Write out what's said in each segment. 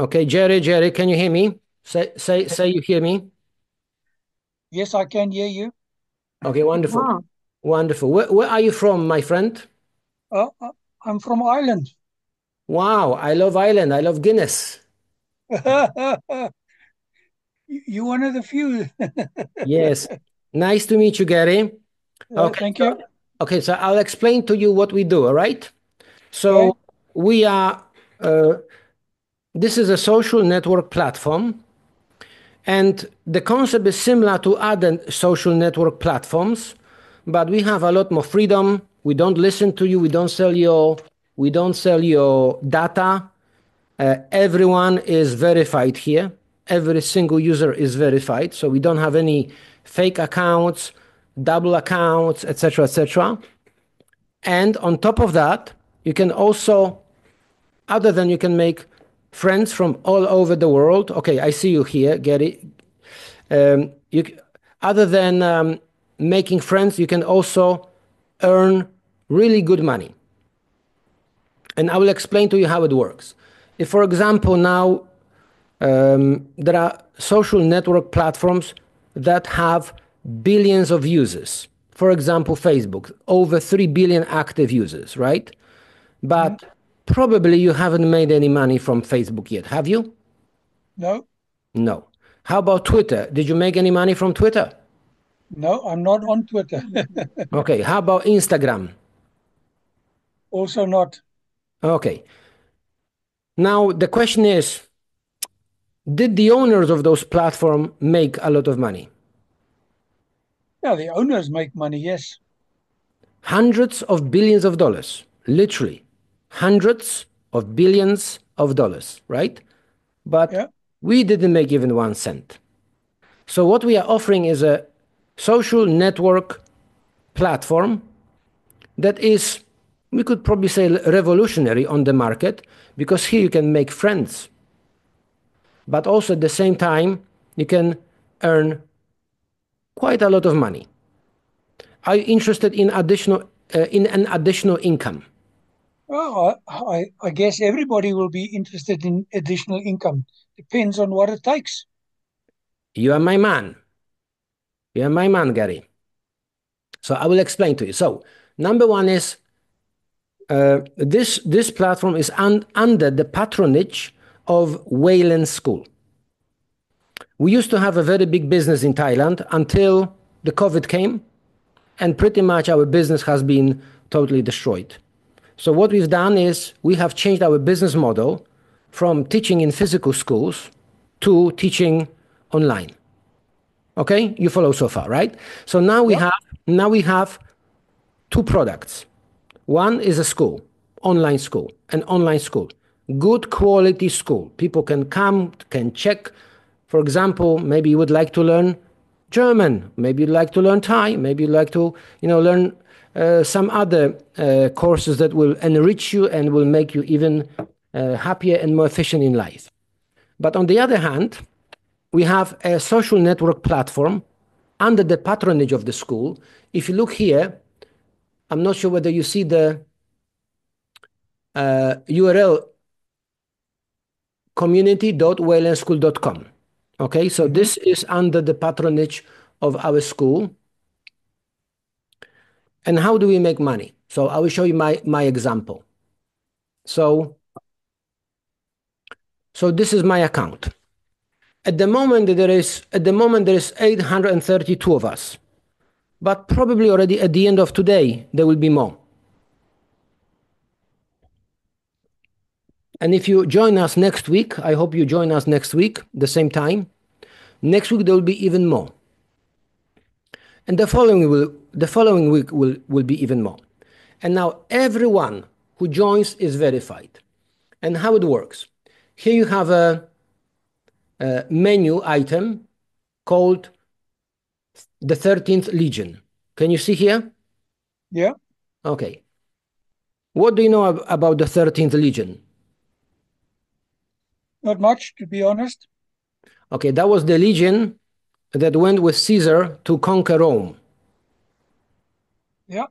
Okay, Jerry, can you hear me? Say you hear me. Yes, I can hear you. Okay, wonderful, Ah, wonderful. Where are you from, my friend? I'm from Ireland. Wow, I love Ireland. I love Guinness. You one of the few. Yes, nice to meet you, Gary. Okay, Thank you. so I'll explain to you what we do. All right. Okay. So we are. Uh, this is a social network platform, and the concept is similar to other social network platforms, but we have a lot more freedom. We don't listen to you. We don't sell your data. Everyone is verified here. Every single user is verified, so we don't have any fake accounts, double accounts, etc., etc. And on top of that, you can also, other than you can make friends from all over the world. Okay, I see you here, Gary. You, other than making friends, you can also earn really good money. And I will explain to you how it works. If, for example, now there are social network platforms that have billions of users. For example, Facebook, over 3 billion active users, right? Mm, But probably you haven't made any money from Facebook yet, have you? No, No. How about Twitter? Did you make any money from Twitter? no, I'm not on Twitter. Okay. How about Instagram? Also not. Okay. Now, the question is, did the owners of those platforms make a lot of money? Yeah, the owners make money, yes. Hundreds of billions of dollars, literally hundreds of billions of dollars, right? But Yeah. we didn't make even 1 cent. So, what we are offering is a social network platform that is, we could probably say, revolutionary on the market because here you can make friends, but also at the same time, you can earn quite a lot of money. Are you interested in an additional income? Well, I guess everybody will be interested in additional income. Depends on what it takes. You are my man. You are my man, Gary. So I will explain to you. So number one is this platform is under the patronage of Walen School. We used to have a very big business in Thailand until the COVID came, and pretty much our business has been totally destroyed. So what we've done is we have changed our business model from teaching in physical schools to teaching online. Okay, you follow so far, right? So Yeah. now we have two products. One is a school, an online school, good quality school. People can come, can check. For example, maybe you would like to learn German, maybe you'd like to learn Thai, maybe you'd like to, learn some other courses that will enrich you and will make you even happier and more efficient in life. But on the other hand, we have a social network platform under the patronage of the school. If you look here, I'm not sure whether you see the URL community.walenschool.com. Okay, so Hmm. this is under the patronage of our school. And how do we make money? So I will show you my example. So this is my account. At the moment there is 832 of us, but probably already at the end of today there will be more. And if you join us next week, I hope you join us next week, the same time. Next week there will be even more. And the following week will be even more. And now everyone who joins is verified. And how it works. Here you have a menu item called the 13th Legion. Can you see here? Yeah. Okay. What do you know about the 13th Legion? Not much, to be honest. Okay, that was the legion that went with Caesar to conquer Rome. Yeah.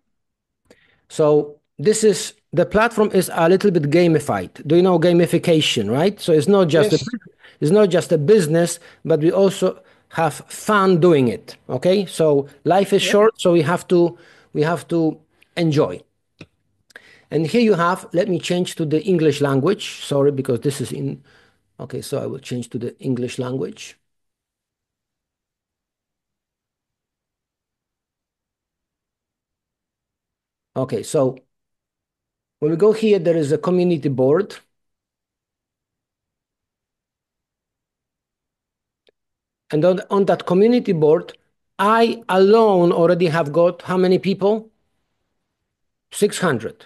So this is the platform is a little bit gamified. Do you know gamification, right? So Yes. it's not just a business, but we also have fun doing it. Okay, so life is Yep. short, so we have to enjoy. And here you have. Let me change to the English language. Sorry, because this is in. Okay, so I will change to the English language. Okay, so when we go here, there is a community board. And on that community board, I alone already have got how many people? 600.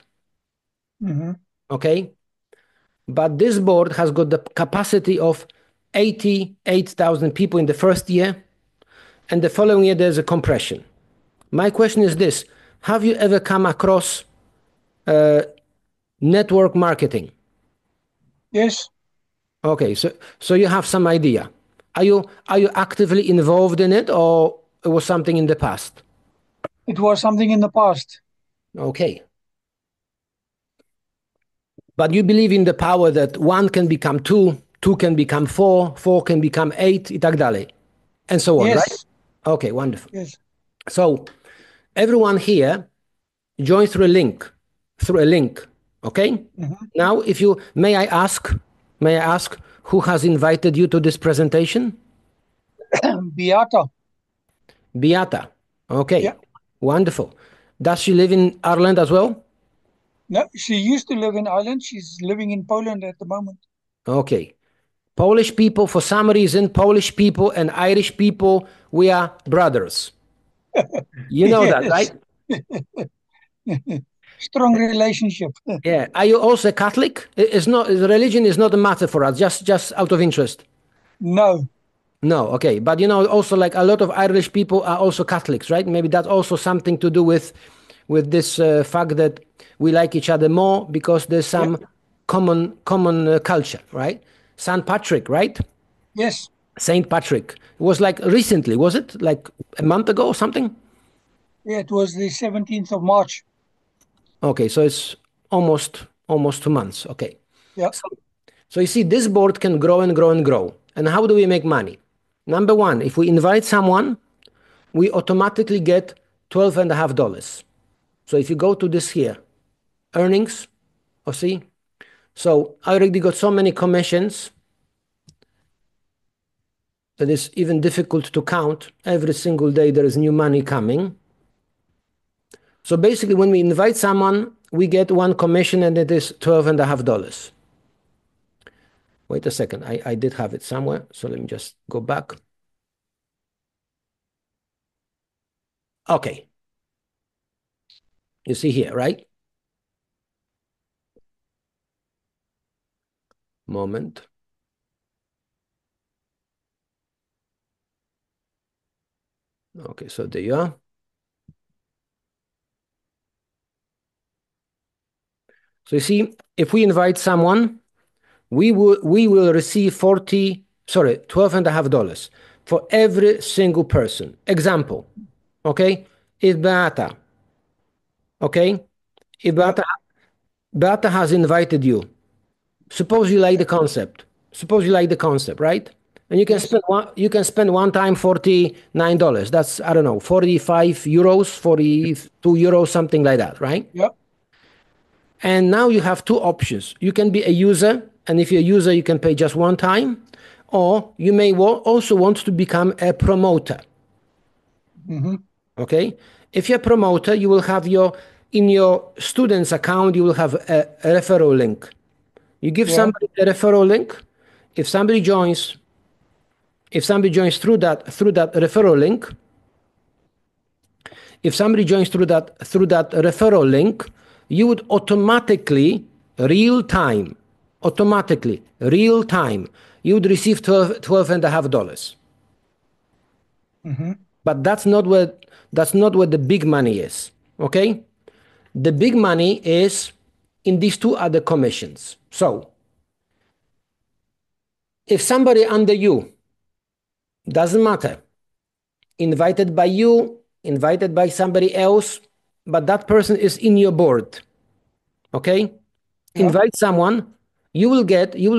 Mm-hmm. Okay. But this board has got the capacity of 88,000 people in the first year. And the following year, there's a compression. My question is this: have you ever come across network marketing? Yes. Okay. So you have some idea. Are you actively involved in it, or it was something in the past? It was something in the past. Okay. But you believe in the power that one can become two, two can become four, four can become eight, i tak dalej, and so on, right? Yes. Okay, wonderful. Yes. So everyone here joins through a link, okay? Mm-hmm. Now, if you may I ask who has invited you to this presentation? Beata. Beata. Okay, Yeah. wonderful. Does she live in Ireland as well? No, she used to live in Ireland. She's living in Poland at the moment. Okay. Polish people, for some reason, Polish people and Irish people, we are brothers. You know that, Yes. right? Strong relationship. Yeah. Are you also Catholic? It's not. Religion is not a matter for us. Just out of interest. No. No. Okay. But also like a lot of Irish people are also Catholics, right? Maybe that's also something to do with this fact that we like each other more because there's Yeah. some common culture, right? Saint Patrick, right? Yes. Saint Patrick. It was like recently, was it? Like a month ago or something? Yeah, it was the 17th of March. Okay, so it's almost 2 months. Okay. Yeah. So, so you see, this board can grow and grow and grow. And how do we make money? Number one, if we invite someone, we automatically get $12.50. So if you go to this here, earnings, or see, so I already got so many commissions that it's even difficult to count. Every single day there is new money coming. So basically, when we invite someone, we get one commission and it is $12.50. Wait a second. I did have it somewhere. So let me just go back. Okay. You see here, right? Moment. Okay, so there you are. So you see, if we invite someone, we will receive $12.50 for every single person. Example, okay? If Beata, okay? If Yeah. Beata has invited you, suppose you like the concept. Suppose you like the concept, right? And Yes. you can spend one time $49. That's, I don't know, 45 euros, 42 euros, something like that, right? Yeah. And now you have two options. You can be a user, and if you're a user, you can pay just one time, or you may also want to become a promoter. Mm-hmm. Okay? If you're a promoter, you will have in your students account, you will have a referral link. You give Yeah. somebody a referral link. If somebody joins, through that referral link, if somebody joins through that referral link, you would automatically real time, you would receive $12.50. Mm-hmm. But that's not where the big money is. Okay, the big money is in these two other commissions. So if somebody under you, doesn't matter, invited by you, invited by somebody else, but that person is in your board. Okay? Yeah. Invite someone, you will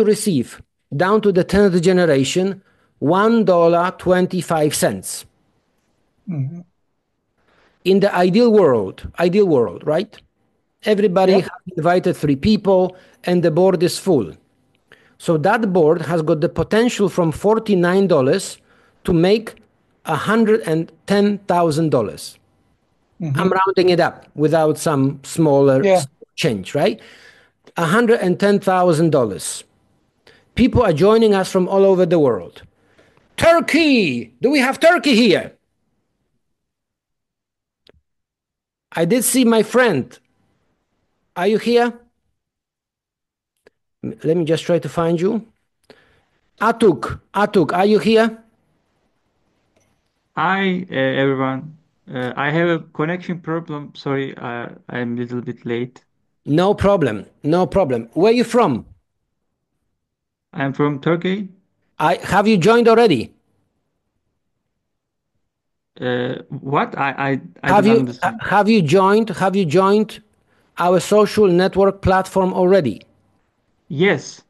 receive down to the 10th generation $1.25. Hmm. In the ideal world, right? Everybody Yeah. has invited three people and the board is full. So that board has got the potential from $49 to make $110,000. I'm Hmm. rounding it up without some smaller Yeah. change, right? $110,000. People are joining us from all over the world. Turkey! Do we have Turkey here? I did see my friend. Are you here? Let me just try to find you. Atuk, are you here? Hi, everyone. I have a connection problem. Sorry, I'm a little bit late. No problem, no problem. Where are you from? I'm from Turkey. Have you joined already? What? I don't understand. Have you joined our social network platform already? Yes,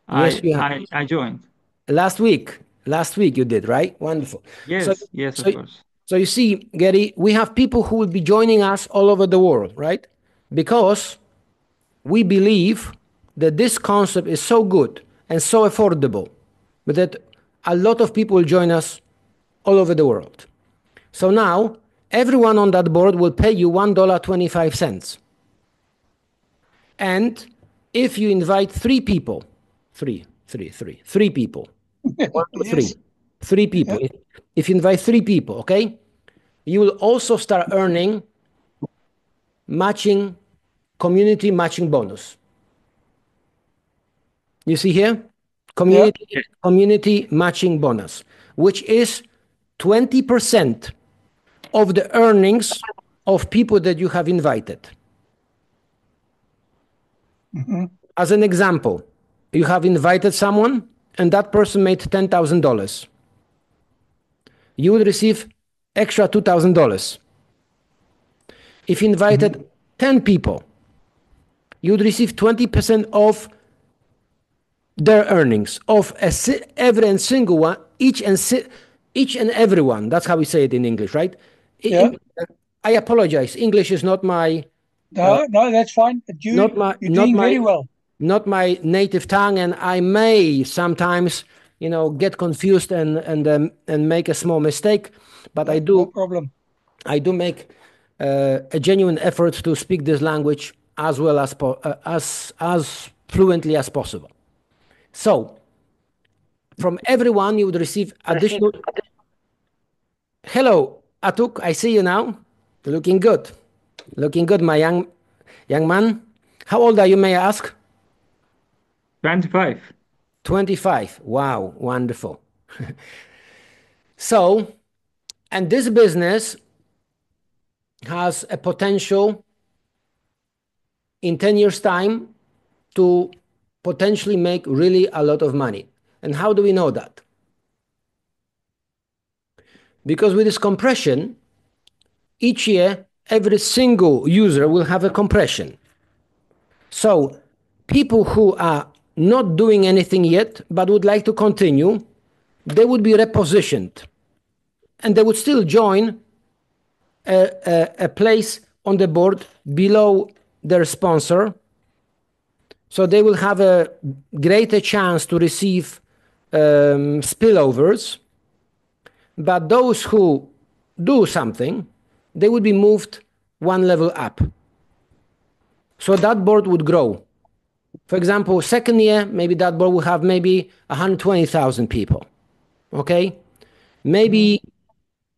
Yes, you have. I joined. Last week. Last week you did, right? Wonderful. So Yes, yes, of so course. so you see, Gary, we have people who will be joining us all over the world, right? Because we believe that this concept is so good and so affordable, but that a lot of people will join us all over the world. So now everyone on that board will pay you $1.25. And if you invite three people, three people, one, two, Yes. three people. Yeah. If you invite three people, okay, you will also start earning matching, community matching bonus. You see here, Yeah. community matching bonus, which is 20% of the earnings of people that you have invited. Hmm. As an example, you have invited someone and that person made $10,000. You will receive extra $2,000. If you Hmm. invited 10 people, you would receive 20% of their earnings of every and single one, each and every one. That's how we say it in English, right? Yeah. I apologize. English is not my No, no, that's fine. But not my you're doing very well. not my native tongue, and I may sometimes, get confused and make a small mistake, but No, no problem. I do make a genuine effort to speak this language as well as as fluently as possible. So, from everyone, you would receive additional. Hello, Atuk. I see you now. Looking good. Looking good, my young man. How old are you, may I ask? 25. 25. Wow, wonderful. So, and this business has a potential in 10 years' time to potentially make really a lot of money. And how do we know that? Because with this compression, each year, every single user will have a compression. So people who are not doing anything yet but would like to continue, they would be repositioned and they would still join a place on the board below their sponsor. So they will have a greater chance to receive spillovers. But those who do something, they would be moved one level up. So that board would grow. For example, second year, maybe that board will have maybe 120,000 people. Okay? Hmm.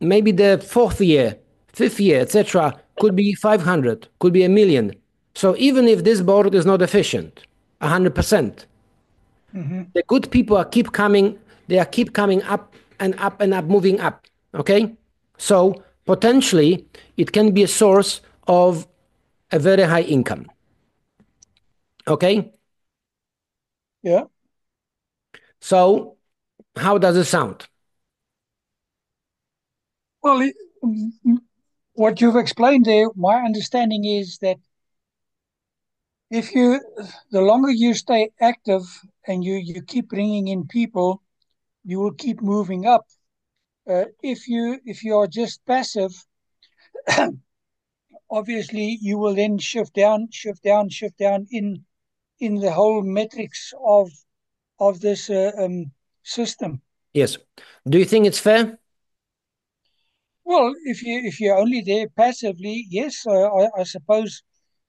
Maybe the fourth year, fifth year, etc., could be 500, could be a million. So even if this board is not efficient, 100%, Hmm. the good people are keep coming, they are keep coming up and up and up, moving up. Okay? So potentially it can be a source of a very high income. Okay? Yeah. So how does it sound? Well, what you've explained there, my understanding is that The longer you stay active and you keep bringing in people, you will keep moving up. If you are just passive, obviously you will then shift down, shift down, shift down in the whole metrics of this system. Yes. Do you think it's fair? Well, if you're only there passively, yes, I suppose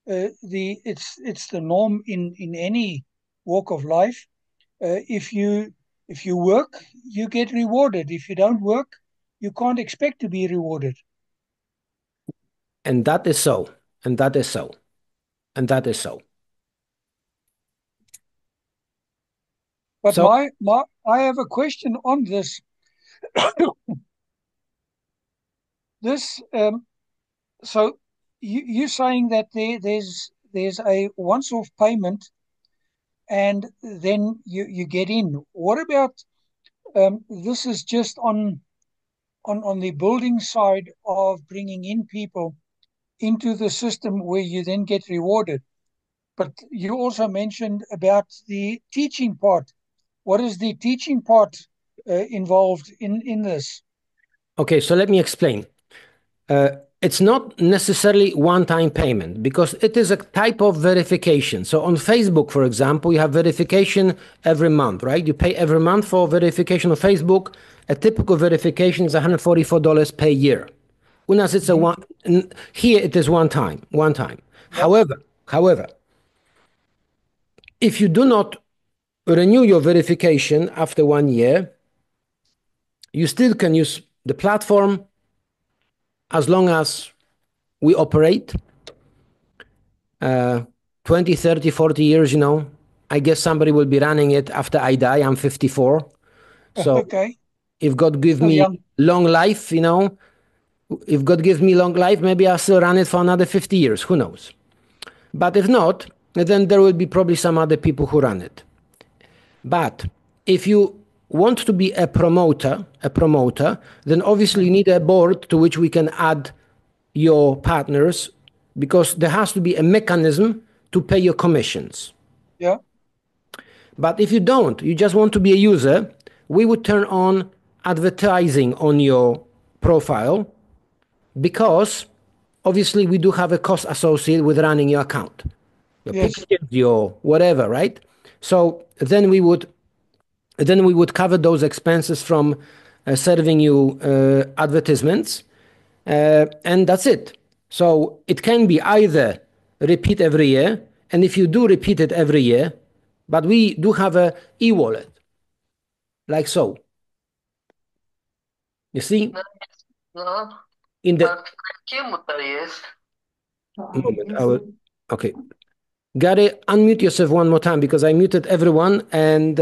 it's the norm in any walk of life. If you work, you get rewarded. If you don't work, you can't expect to be rewarded. And that is so. And that is so. And that is so. But So, I have a question on this. This so you're saying that there's a once-off payment and then you get in. What about this is just on the building side of bringing in people into the system where you then get rewarded. But you also mentioned about the teaching part. What is the teaching part involved in this? okay, so let me explain. It's not necessarily one-time payment because it is a type of verification. So on Facebook, for example, you have verification every month, right? You pay every month for verification on Facebook. A typical verification is $144 per year. Unas it's a one. Here it is one time, one time. Yep. However, if you do not renew your verification after 1 year, you still can use the platform as long as we operate 20, 30, 40 years, I guess somebody will be running it after I die. I'm 54. So Okay. if God gives Still me young. long life, if God gives me long life, maybe I'll still run it for another 50 years. Who knows? But if not, then there will be probably some other people who run it. But if you want to be a promoter, then obviously you need a board to which we can add your partners because there has to be a mechanism to pay your commissions. Yeah. But if you don't, you just want to be a user, we would turn on advertising on your profile because obviously we do have a cost associated with running your account, your Yes. pictures, your whatever, right? So then we would cover those expenses from serving you advertisements, and that's it. So it can be either repeat every year, and if you do repeat it every year, but we do have a e-wallet, like so. You see, in the moment, I will. Okay, Gary, unmute yourself one more time because I muted everyone and.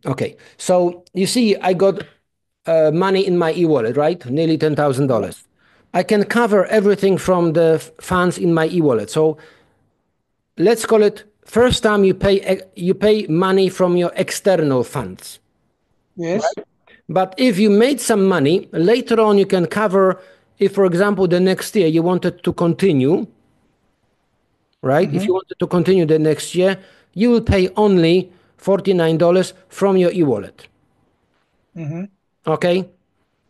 Okay, so you see, I got money in my e-wallet, right? Nearly $10,000. I can cover everything from the funds in my e-wallet. So let's call it first time you pay money from your external funds. Yes. But if you made some money, later on you can cover, if for example the next year you wanted to continue, right? If you wanted to continue the next year, you will pay only $49 from your e-wallet. Okay?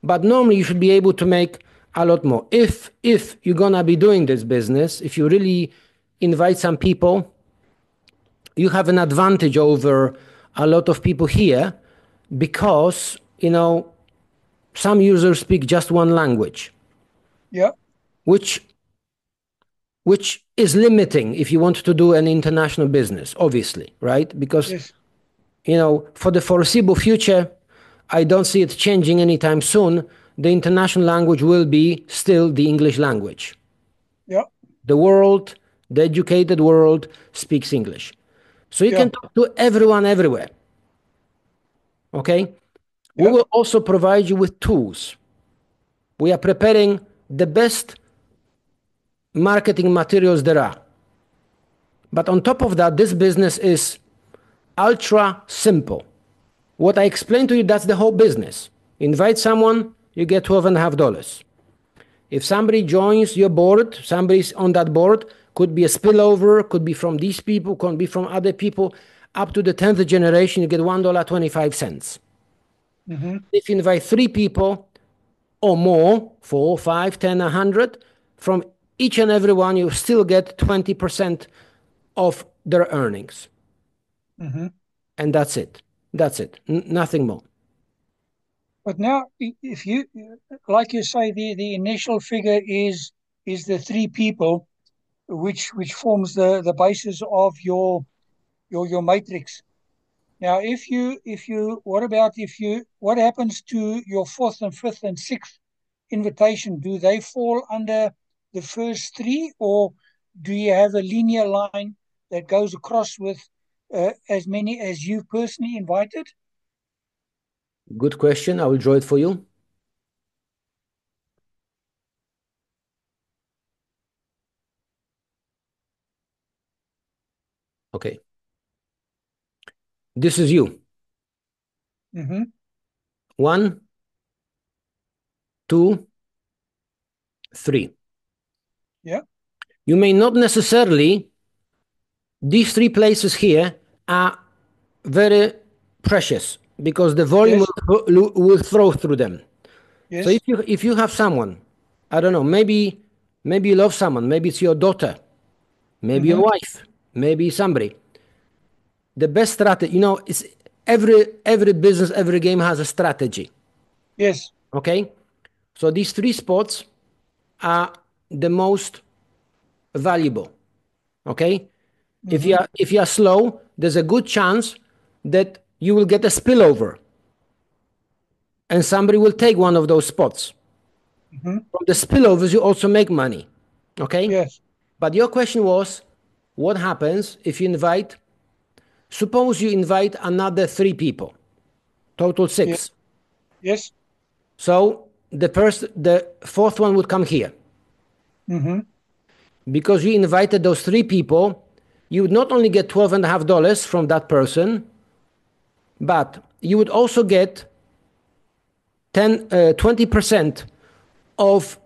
But normally you should be able to make a lot more. If you're gonna be doing this business, if you really invite some people, you have an advantage over a lot of people here because, some users speak just one language. Yeah. Which is limiting if you want to do an international business, obviously, right? Because Yes. for the foreseeable future, I don't see it changing anytime soon. The international language will be still the English language. Yeah. The educated world speaks English. So you can talk to everyone everywhere. Okay? We will also provide you with tools. We are preparing the best marketing materials there are. But on top of that, this business is ultra simple. What I explained to you, that's the whole business. Invite someone, you get $12.50. If somebody joins your board, somebody's on that board, could be a spillover, could be from these people, could be from other people. Up to the 10th generation, you get $1.25. If you invite 3 people or more, 4, 5, 10, 100, from each and every one, you still get 20% of their earnings. And that's it. That's it. Nothing more. But now, if you, like you say, the initial figure is the 3 people, which forms the basis of your matrix. Now, what happens to your 4th and 5th and 6th invitation? Do they fall under the first 3, or do you have a linear line that goes across with as many as you personally invited? Good question. I will draw it for you. Okay. This is you. 1, 2, 3. Yeah. You may not necessarily, these 3 places here are very precious because the volume will throw through them. Yes. So if you have someone, I don't know, maybe you love someone, maybe it's your daughter, maybe your wife, maybe somebody. The best strategy, it's every business, every game has a strategy. Yes. Okay? So these 3 spots are the most valuable. Okay? If you are slow, there's a good chance that you will get a spillover and somebody will take one of those spots. From the spillovers, you also make money. Okay? Yes. But your question was, what happens if you suppose you invite another 3 people, total 6. Yes. So the 4th one would come here. Because you invited those 3 people, you would not only get $12.50 from that person, but you would also get 20% of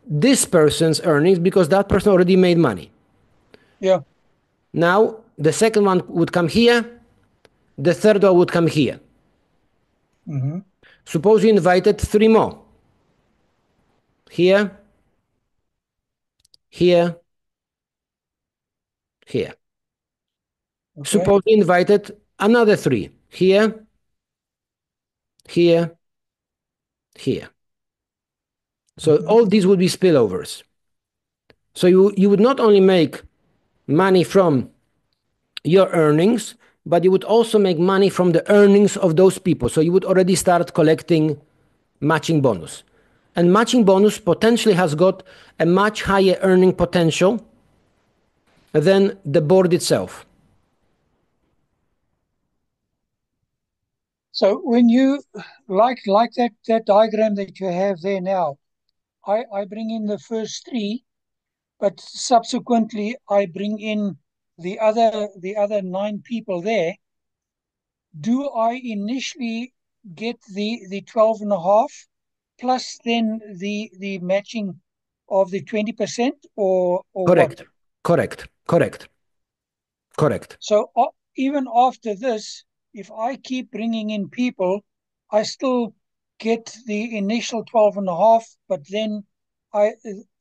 this person's earnings because that person already made money. Yeah. Now, the second one would come here, the third one would come here. Suppose you invited 3 more. Here, here, here. Okay. Suppose you invited another 3. Here, here, here. So all these would be spillovers. So you would not only make money from your earnings, but you would also make money from the earnings of those people. So you would already start collecting matching bonus. And matching bonus potentially has got a much higher earning potential than the board itself. So when you like that diagram that you have there now, I bring in the first 3, but subsequently I bring in the other 9 people there. Do I initially get the 12.5 plus then the matching of the 20% or Correct. what? Correct. So even after this, if I keep bringing in people, I still get the initial 12.5, but then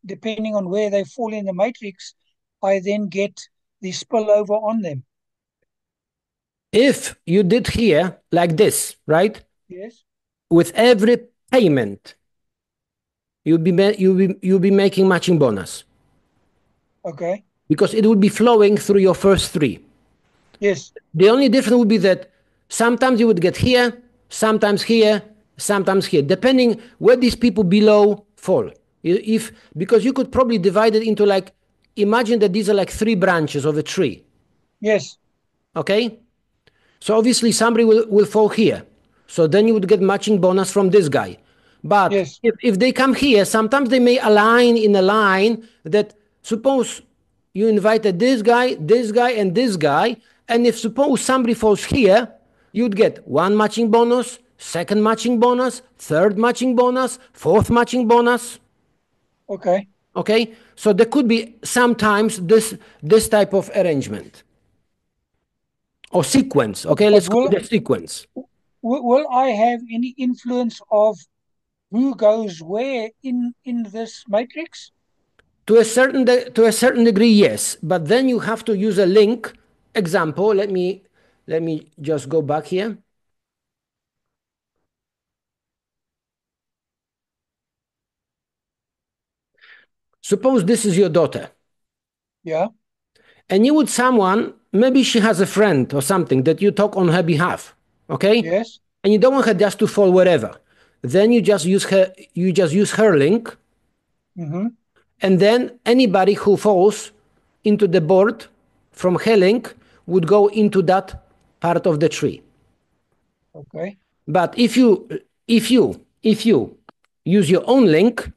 depending on where they fall in the matrix, I then get the spillover on them. If you did here like this, right? Yes. With every payment, you'll be making matching bonus. Okay. Because it would be flowing through your first 3. Yes. The only difference would be that sometimes you would get here, sometimes here, depending where these people below fall. Because you could probably divide it into imagine that these are like 3 branches of a tree. Yes. Okay? So obviously somebody will fall here. So then you would get matching bonus from this guy. But yes. if they come here, sometimes they may align in a line that suppose you invited this guy, and this guy, and if suppose somebody falls here, you'd get 1 matching bonus, 2nd matching bonus, 3rd matching bonus, 4th matching bonus. Okay. Okay? So there could be sometimes this type of arrangement or sequence. Okay, But let's call it a sequence. will I have any influence of who goes where in this matrix? To a certain degree, yes. But then you have to use a link. Example. Let me just go back here. Suppose this is your daughter. Yeah. And you would someone, maybe she has a friend or something that you talk on her behalf, okay? Yes. And you don't want her just to fall wherever. Then you just use her link, Mm-hmm. and then anybody who falls into the board from her link would go into that part of the tree. Okay. But if you use your own link,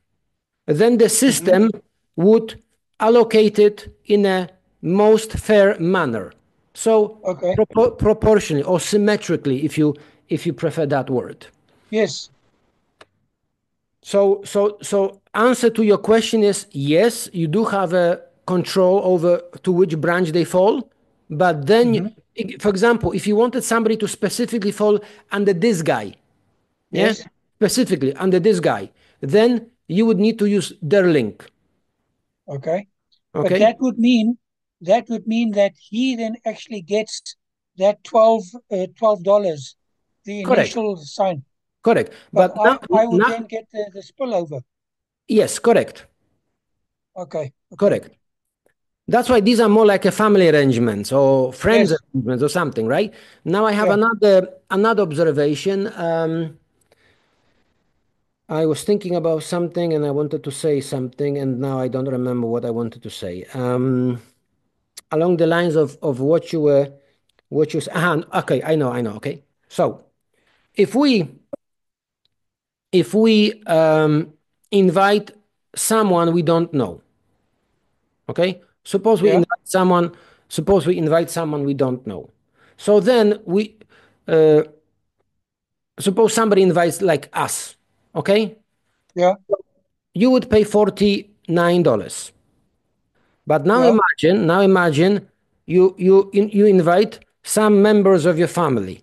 then the Mm-hmm. system would allocate it in a most fair manner. So Okay. proportionally or symmetrically, if you prefer that word. Yes. So answer to your question is yes, you do have a control over to which branch they fall, but then, Mm-hmm. for example, if you wanted somebody to specifically fall under this guy, yeah, Yes. specifically under this guy, then you would need to use their link. Okay. But Okay, that would mean that he then actually gets that $12, the correct, initial sign. correct. But But I would now, then get the spillover. yes, correct, Okay. Okay. correct. That's why these are more like a family arrangements or friends Yes. arrangements or something, right? Now I have Yeah. another observation. I was thinking about something and I wanted to say something, and now I don't remember what I wanted to say. Along the lines of okay, I know. Okay, so if we invite someone we don't know, okay, Yeah. suppose we invite someone we don't know. So then uh, suppose somebody invites like us, okay, Yeah. you would pay $49. But Yeah. now imagine you invite some members of your family.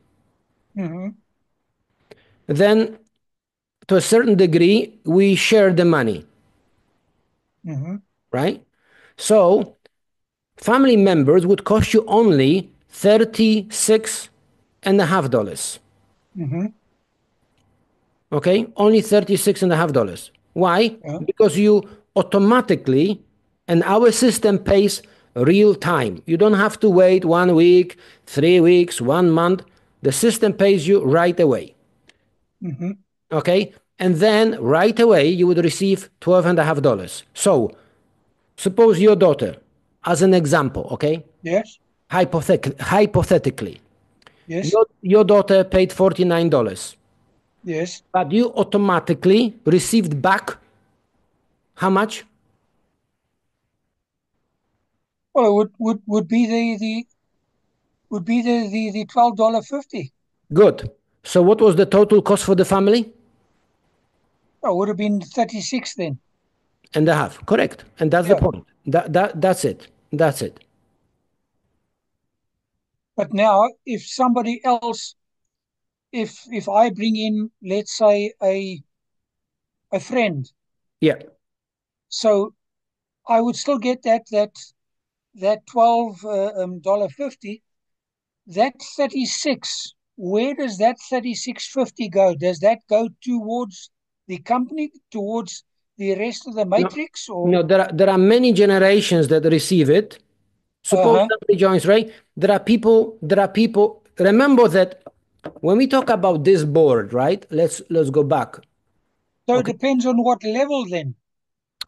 Mm-hmm. Then, to a certain degree, we share the money, Mm-hmm. right? So, family members would cost you only $36.50. Mm-hmm. Okay, only $36.50. Why? Yeah. Because you automatically, and our system pays real time. You don't have to wait 1 week, 3 weeks, 1 month. The system pays you right away. Mm-hmm. Okay, and then right away you would receive $12.50. So suppose your daughter, as an example, okay, Yes. hypothetically, Yes. your daughter paid $49, Yes. but you automatically received back how much? Well, it would be the $12.50. Good. So what was the total cost for the family? Oh, would have been 36 then. And a half. Correct. And that's the Yeah. point. That's it. That's it. But now, if somebody else, if I bring in, let's say, a friend, Yeah. so I would still get that $12.50. That 36. Where does that 36.50 go? Does that go towards the company, towards the rest of the No, matrix, or? no, there are many generations that receive it. Uh Suppose huh. somebody joins, right? There are people. Remember that when we talk about this board, right? Let's go back. So it Okay. depends on what level then.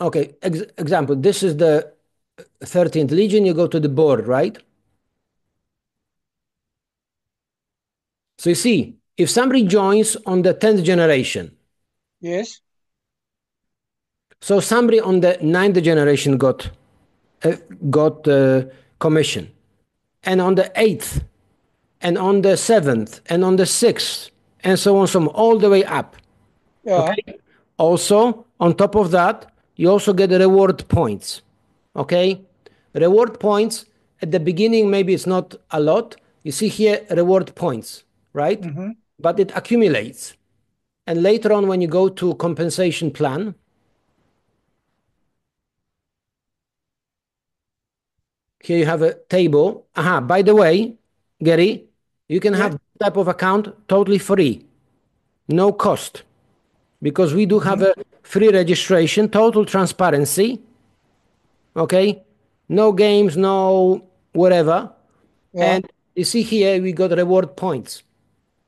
Okay. Example. This is the 13th Legion. You go to the board, right? So you see, if somebody joins on the 10th generation, Yes. so somebody on the ninth generation uh, got commission, and on the 8th, and on the 7th, and on the 6th, and so on, all the way up. Yeah. Okay. Also, on top of that, you also get reward points. Okay? Reward points at the beginning, maybe it's not a lot. You see here reward points, right? Mm-hmm. But it accumulates. And later on, when you go to compensation plan, here you have a table. Aha, by the way, Gary, you can Yeah. have this type of account totally free, no cost, because we do have Mm-hmm. a free registration, total transparency. Okay, no games, no whatever. Yeah. And you see here we got reward points.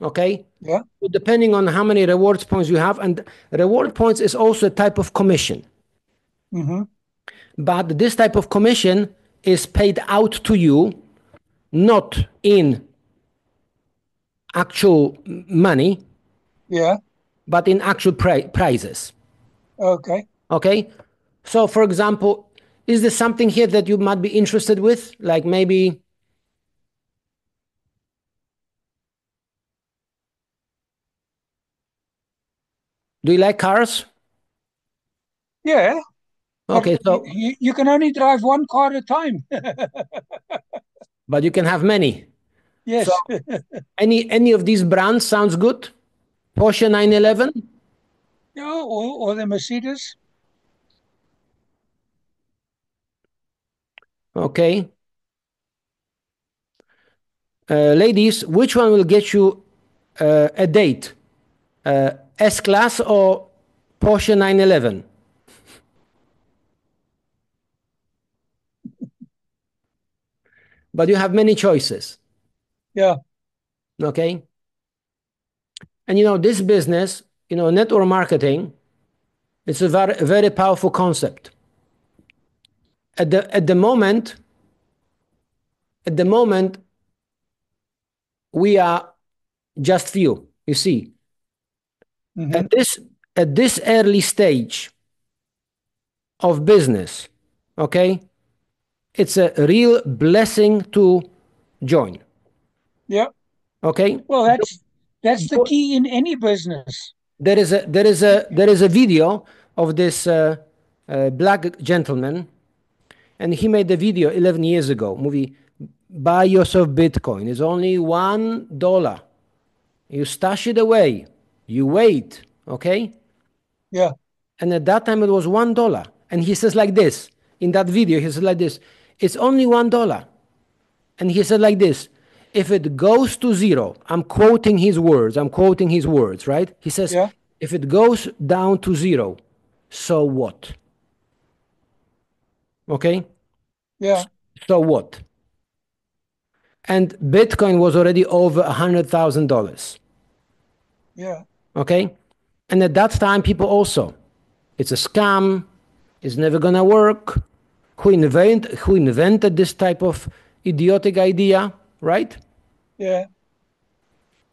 Okay, Yeah. so depending on how many rewards points you have, and reward points is also a type of commission. Mm-hmm. But this type of commission is paid out to you not in actual money, Yeah. but in actual prizes. Okay. Okay, so for example, is there something here that you might be interested with, like maybe do you like cars? Yeah. But Okay, so you can only drive one car at a time. but you can have many. So Yes. any of these brands sounds good? Porsche 911? Yeah. Or the Mercedes. Okay. Ladies, which one will get you a date? S-Class or Porsche 911? But you have many choices. Yeah. Okay. And this business, network marketing, it's a very, very powerful concept. At the moment, we are just few. You see, Mm-hmm. at this early stage of business, okay, it's a real blessing to join. Yeah. Okay, Well, that's the key in any business. there is a video of this black gentleman, and he made the video 11 years ago. Movie, buy yourself Bitcoin. It's only $1. You stash it away. You wait. Okay, Yeah. and at that time it was $1. And he says like this in that video. He says like this. It's only $1. And he said like this, if it goes to zero, I'm quoting his words, right? He says, Yeah. if it goes down to zero, so what? Okay? Yeah. So what? And Bitcoin was already over $100,000. Yeah. Okay? And at that time, people also, it's a scam, it's never gonna work. Who invented this type of idiotic idea, right? Yeah.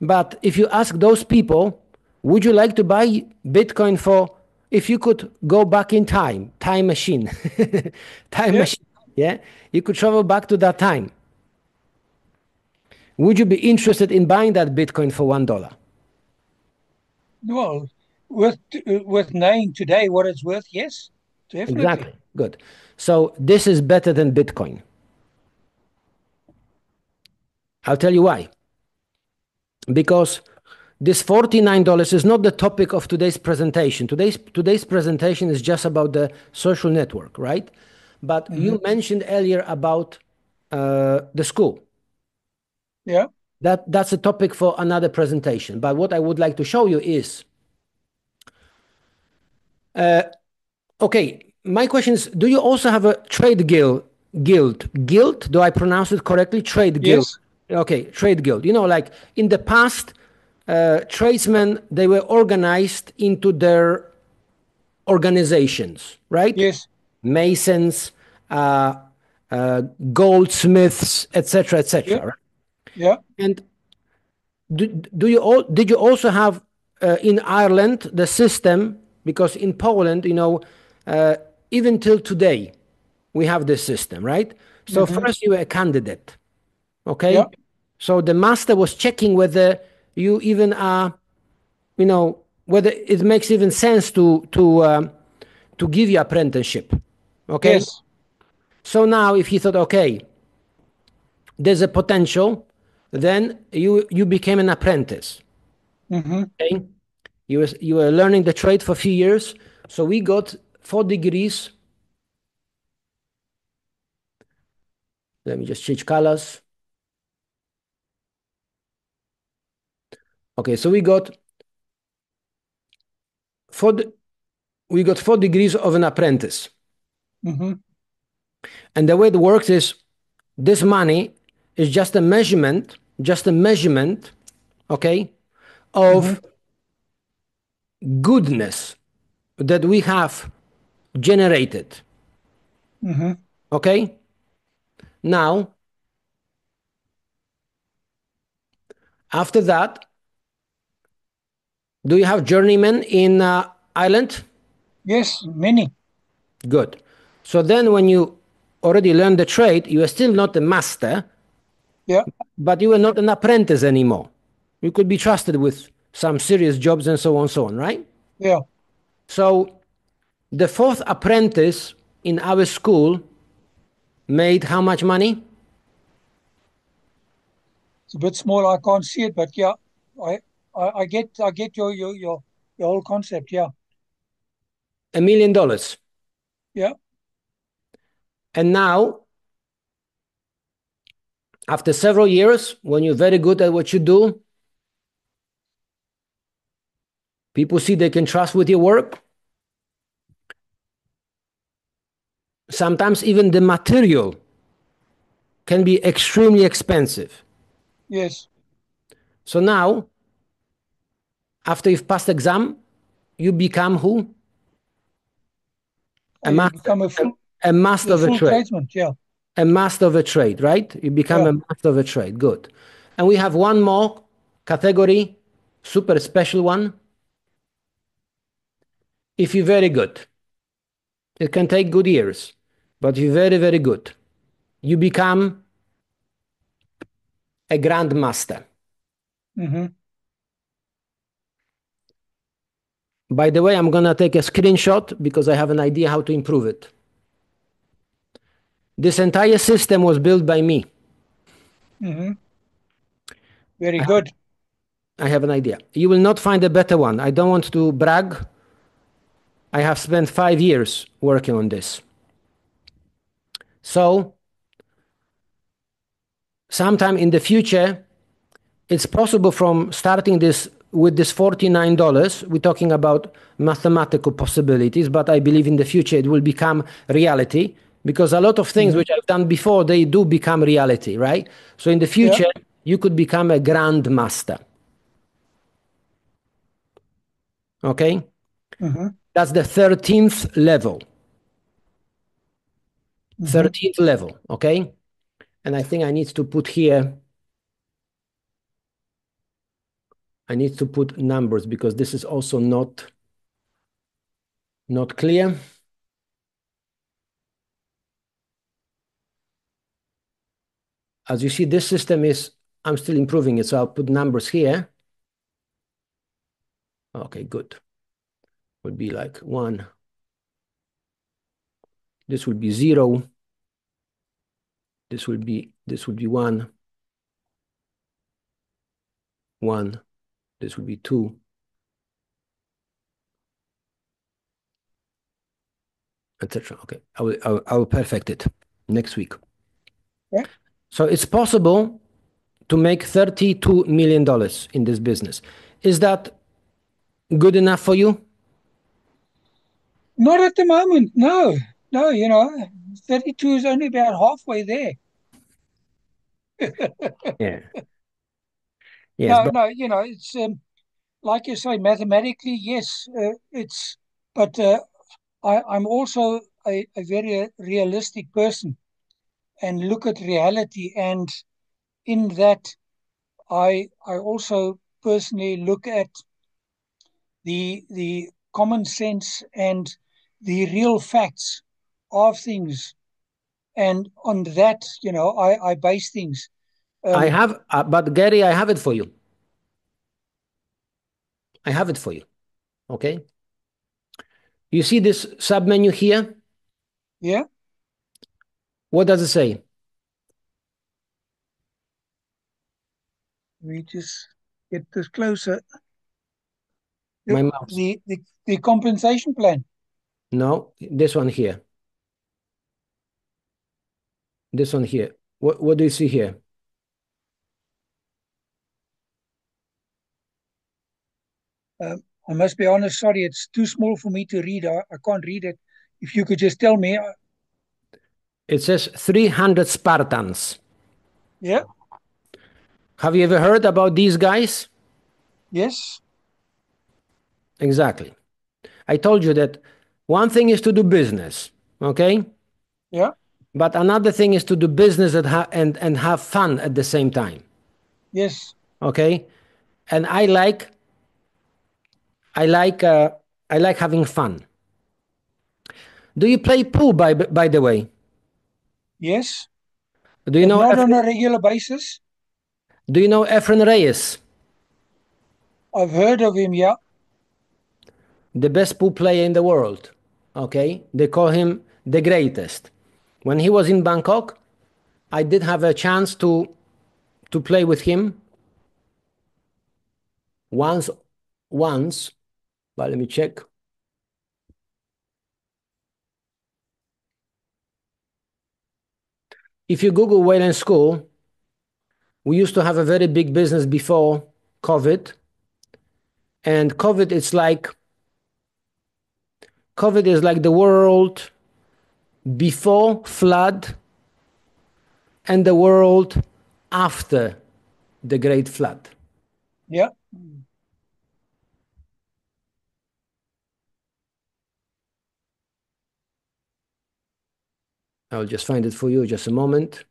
But if you ask those people, would you like to buy Bitcoin for, if you could go back in time machine, time Yeah. machine, yeah, you could travel back to that time. Would you be interested in buying that Bitcoin for $1? Well, with knowing today what it's worth, yes, definitely. Exactly. Good. So this is better than Bitcoin. I'll tell you why. Because this $49 is not the topic of today's presentation. Today's presentation is just about the social network, right? But Mm-hmm. you mentioned earlier about the school. Yeah. That's a topic for another presentation. But what I would like to show you is, okay, my question is, do you also have a trade guild? Do I pronounce it correctly? Trade guild. Yes. Okay, trade guild. Like in the past, tradesmen, they were organized into their organizations, right? Yes. Masons, uh, goldsmiths, etc., Yeah. etc. Right? Yeah. And did you also have in Ireland the system? Because in Poland, even till today, we have this system, right? So Mm-hmm. first you were a candidate, Yeah. okay? So the master was checking whether you even are, whether it makes even sense to give you apprenticeship. Okay? Yes. So now if he thought, okay, there's a potential, then you became an apprentice. Okay? You were learning the trade for a few years. So we got 4 degrees. Let me just change colors. Okay, so we got 4 degrees of an apprentice. And the way it works is this money is just a measurement, okay, of goodness that we have generated. Okay? Now, after that, do you have journeymen in Ireland? Yes, many. Good. So then when you already learned the trade, you are still not a master, Yeah. but you are not an apprentice anymore. You could be trusted with some serious jobs and so on, right? Yeah. So the fourth apprentice in our school made how much money? It's a bit small. I can't see it, but yeah, I I get your whole concept. Yeah. $1 million. Yeah. And now, after several years, when you're very good at what you do, people see they can trust with your work. Sometimes even the material can be extremely expensive. Yes. So now, after you've passed exam, you become who? A You master. become A master a of a full trade. tradesman. Yeah. A master of a trade, right? You become Yeah. a master of a trade. Good. And we have one more category, super special one. If you're very good, it can take good years, but you're very, very good. You become a grandmaster. By the way, I'm going to take a screenshot because I have an idea how to improve it. This entire system was built by me. Very good. I have an idea. You will not find a better one. I don't want to brag. I have spent 5 years working on this. So, sometime in the future, it's possible from starting this with this $49, we're talking about mathematical possibilities, but I believe in the future it will become reality because a lot of things which I've done before, they do become reality, right? So in the Yeah. future, you could become a grandmaster. Okay? That's the 13th level. 13th level, okay? And I think I need to put here, I need to put numbers because this is also not clear. As you see, this system is, I'm still improving it, so I'll put numbers here. Okay, good. Would be like 1. This would be 0. This would be 1. 1. This would be 2. Etc. Okay, I will perfect it next week. Yeah. So it's possible to make $32 million in this business. Is that good enough for you? Not at the moment. No. No. 32 is only about halfway there. Yeah. Yes, No. but No. It's like you say, mathematically, yes. It's but I'm also a very realistic person and look at reality, and in that I also personally look at the common sense and the real facts of things, and on that, I base things. I have, but Gary, I have it for you. I have it for you. Okay. You see this submenu here? Yeah. What does it say? We just get this closer. My mouse. The compensation plan. No, this one here. This one here. What do you see here? I must be honest, sorry, it's too small for me to read. I can't read it. If you could just tell me. It says 300 Spartans. Yeah. Have you ever heard about these guys? Yes. Exactly. I told you that one thing is to do business, okay? Yeah. But another thing is to do business and have fun at the same time, Yes. okay? And I like uh, I like having fun. Do you play pool by the way? Yes. Do you But know not on a regular basis. Efren Reyes, I've heard of him. Yeah. the best pool player in the world? Okay, they call him the greatest. When he was in Bangkok, I did have a chance to play with him once. Once, but let me check. If you Google Walen School, we used to have a very big business before COVID, and COVID is like the world before flood and the world after the great flood. Yeah. I'll just find it for you, just a moment.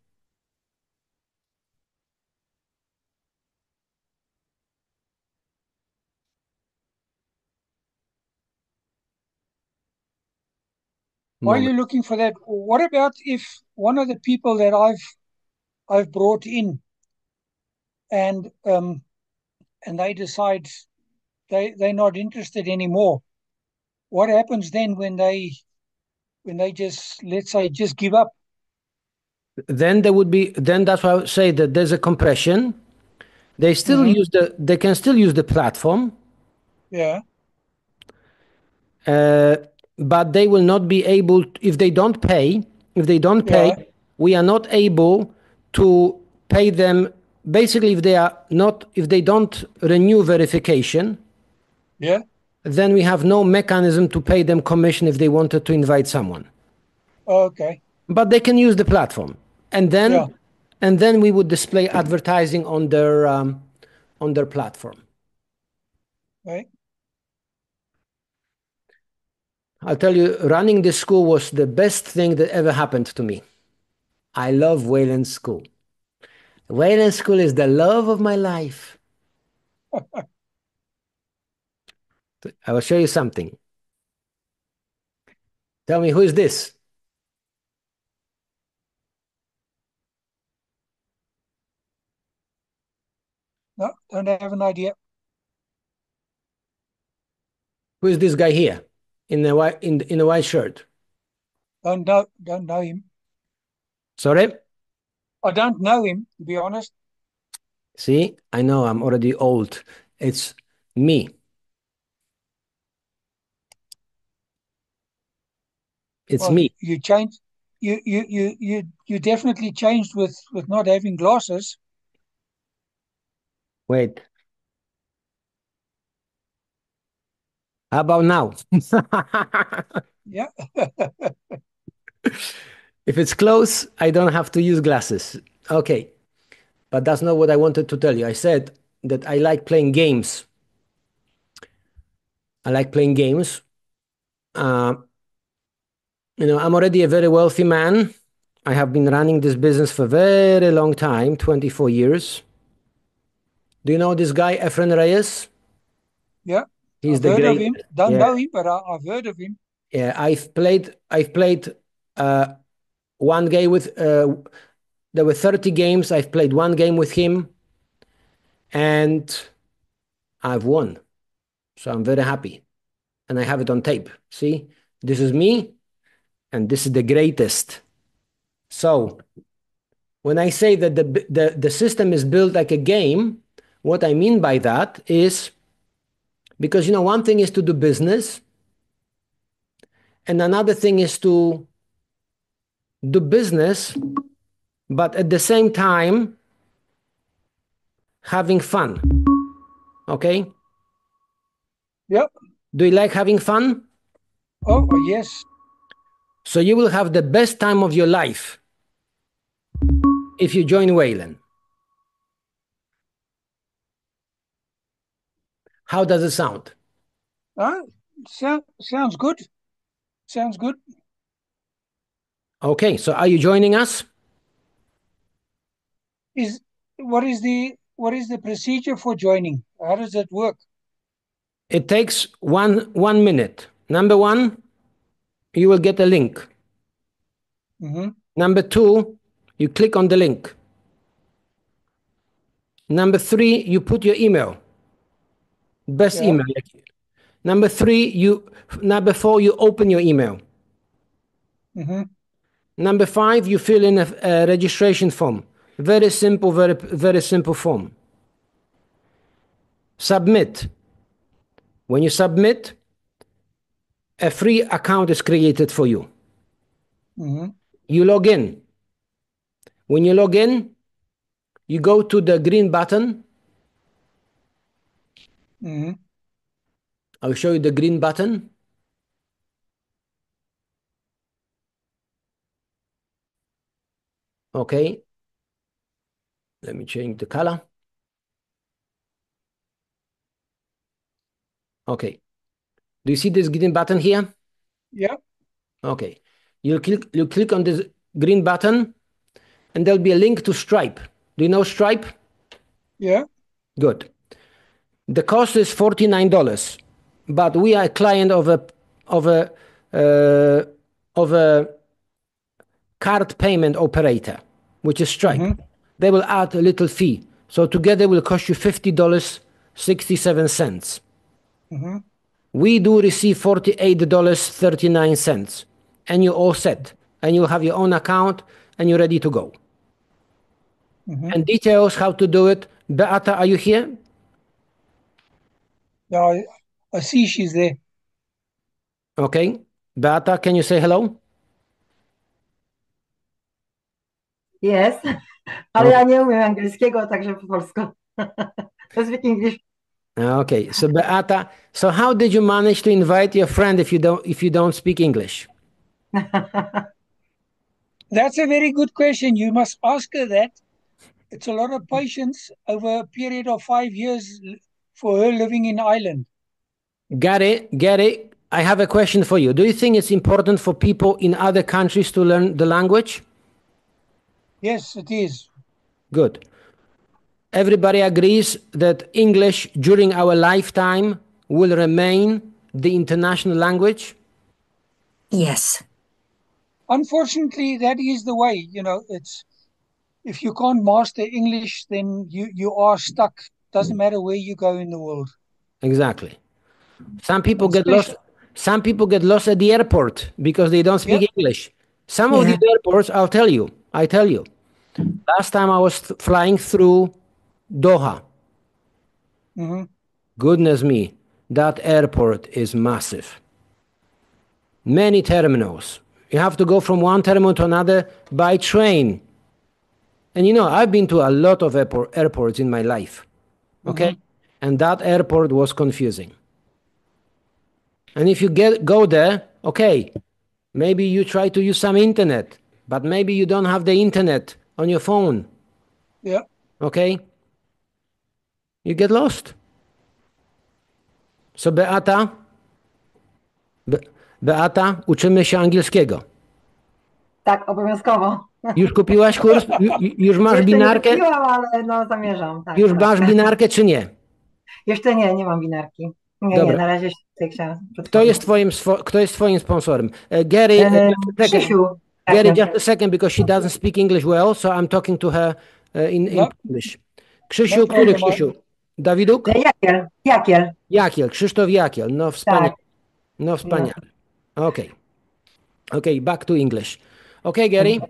While Moment. you're looking for that, what about if one of the people that I've brought in and they decide they're not interested anymore? What happens then when they just, let's say, just give up? Then that's why I would say that there's a compression. Hmm. They can still use the platform, Yeah. uh, but they will not be able, if they don't pay, Yeah. we are not able to pay them. Basically, if they don't renew verification, Yeah. then we have no mechanism to pay them commission if they wanted to invite someone. Okay. But they can use the platform, and Yeah. then we would display advertising on their platform. Right. I'll tell you, running this school was the best thing that ever happened to me. I love Wayland School. Wayland School is the love of my life. I will show you something. Tell me, who is this? No, don't have an idea. Who is this guy here in a white shirt? Don't know him. Sorry? I don't know him, to be honest. See, I know I'm already old. It's me. It's Well, me. you changed. You definitely changed with not having glasses. Wait. How about now? Yeah. If it's close, I don't have to use glasses. Okay. But that's not what I wanted to tell you. I said that I like playing games. I like playing games. Uh, I'm already a very wealthy man. I have been running this business for a very long time, 24 years. Do you know this guy, Efren Reyes? Yeah. He's I've the heard of him. greatest. Don't Yeah, know him, but I've heard of him. yeah. I've played uh, one game with. There were 30 games. I've played one game with him, and I've won. So I'm very happy. and I have it on tape. See, this is me, and this is the greatest. So when I say that the system is built like a game, what I mean by that is, because one thing is to do business, and another thing is to do business, but at the same time having fun. Okay? Yep. Do you like having fun? Oh, yes. So you will have the best time of your life if you join Walen. How does it sound? Sounds good. Sounds good. Okay, so are you joining us? Is what is the procedure for joining? How does it work? It takes one minute. Number one, you will get a link. Mm-hmm. Number two, you click on the link. Number three, you put your email. Best Yeah. email. Number four, you open your email. Mm-hmm. Number five, you fill in a registration form. Very simple, very simple form. Submit. When you submit, a free account is created for you. Mm-hmm. You log in. When you log in, you go to the green button. Mm-hmm. I'll show you the green button. Okay. Let me change the color. Okay. Do you see this green button here? Yeah. Okay. You click on this green button, and there'll be a link to Stripe. Do you know Stripe? Yeah. Good. The cost is $49, but we are a client of uh, a card payment operator, which is Stripe. Mm-hmm. They will add a little fee, so together will cost you $50.67. Mm-hmm. We do receive $48.39, and you're all set, and you'll have your own account, and you're ready to go. Mm-hmm. And details how to do it. Beata, are you here? Yeah, I see she's there. Okay. Beata, can you say hello? Jest, ale ja nie umiem angielskiego, także po polsku. To speak English. Okay. So Beata, so how did you manage to invite your friend if you don't speak English? That's a very good question. You must ask her that. It's a lot of patience over a period of 5 years for her living in Ireland. Gary, I have a question for you. Do you think it's important for people in other countries to learn the language? Yes, it is. Good. Everybody agrees that English during our lifetime will remain the international language? Yes. Unfortunately, that is the way. It's if you can't master English, then you are stuck. Doesn't matter where you go in the world. Exactly. Some people And get lost. Some people get lost at the airport because they don't speak Yep. English. Some of these airports, I tell you. Last time I was flying through Doha. Mm-hmm. Goodness me, that airport is massive. Many terminals. You have to go from one terminal to another by train. And I've been to a lot of airports in my life. Okay? Mm-hmm. And that airport was confusing. And if you go there, okay, maybe you try to use some internet, but maybe you don't have the internet on your phone. Yeah. Okay? You get lost. So Beata, uczymy się angielskiego. Tak, obowiązkowo. Już kupiłaś kurs? Już masz Jeszcze nie binarkę? kupiłam, ale no zamierzam. Tak, Już tak. masz binarkę, czy nie? Jeszcze nie mam binarki. Nie, Dobra. na razie się chciałam Kto przetworzyć. jest twoim sponsorem? Gary, just a second. Krzysiu. Gary, Tak, just a second, because she doesn't speak English well, so I'm talking to her in No. English. Krzysiu, No który problem. Krzysiu? Dawiduk? Jakiel. Jakiel, Krzysztof Jakiel, no wspaniale. Tak. No español. Okay. Okay, back to English. Okay, Gary.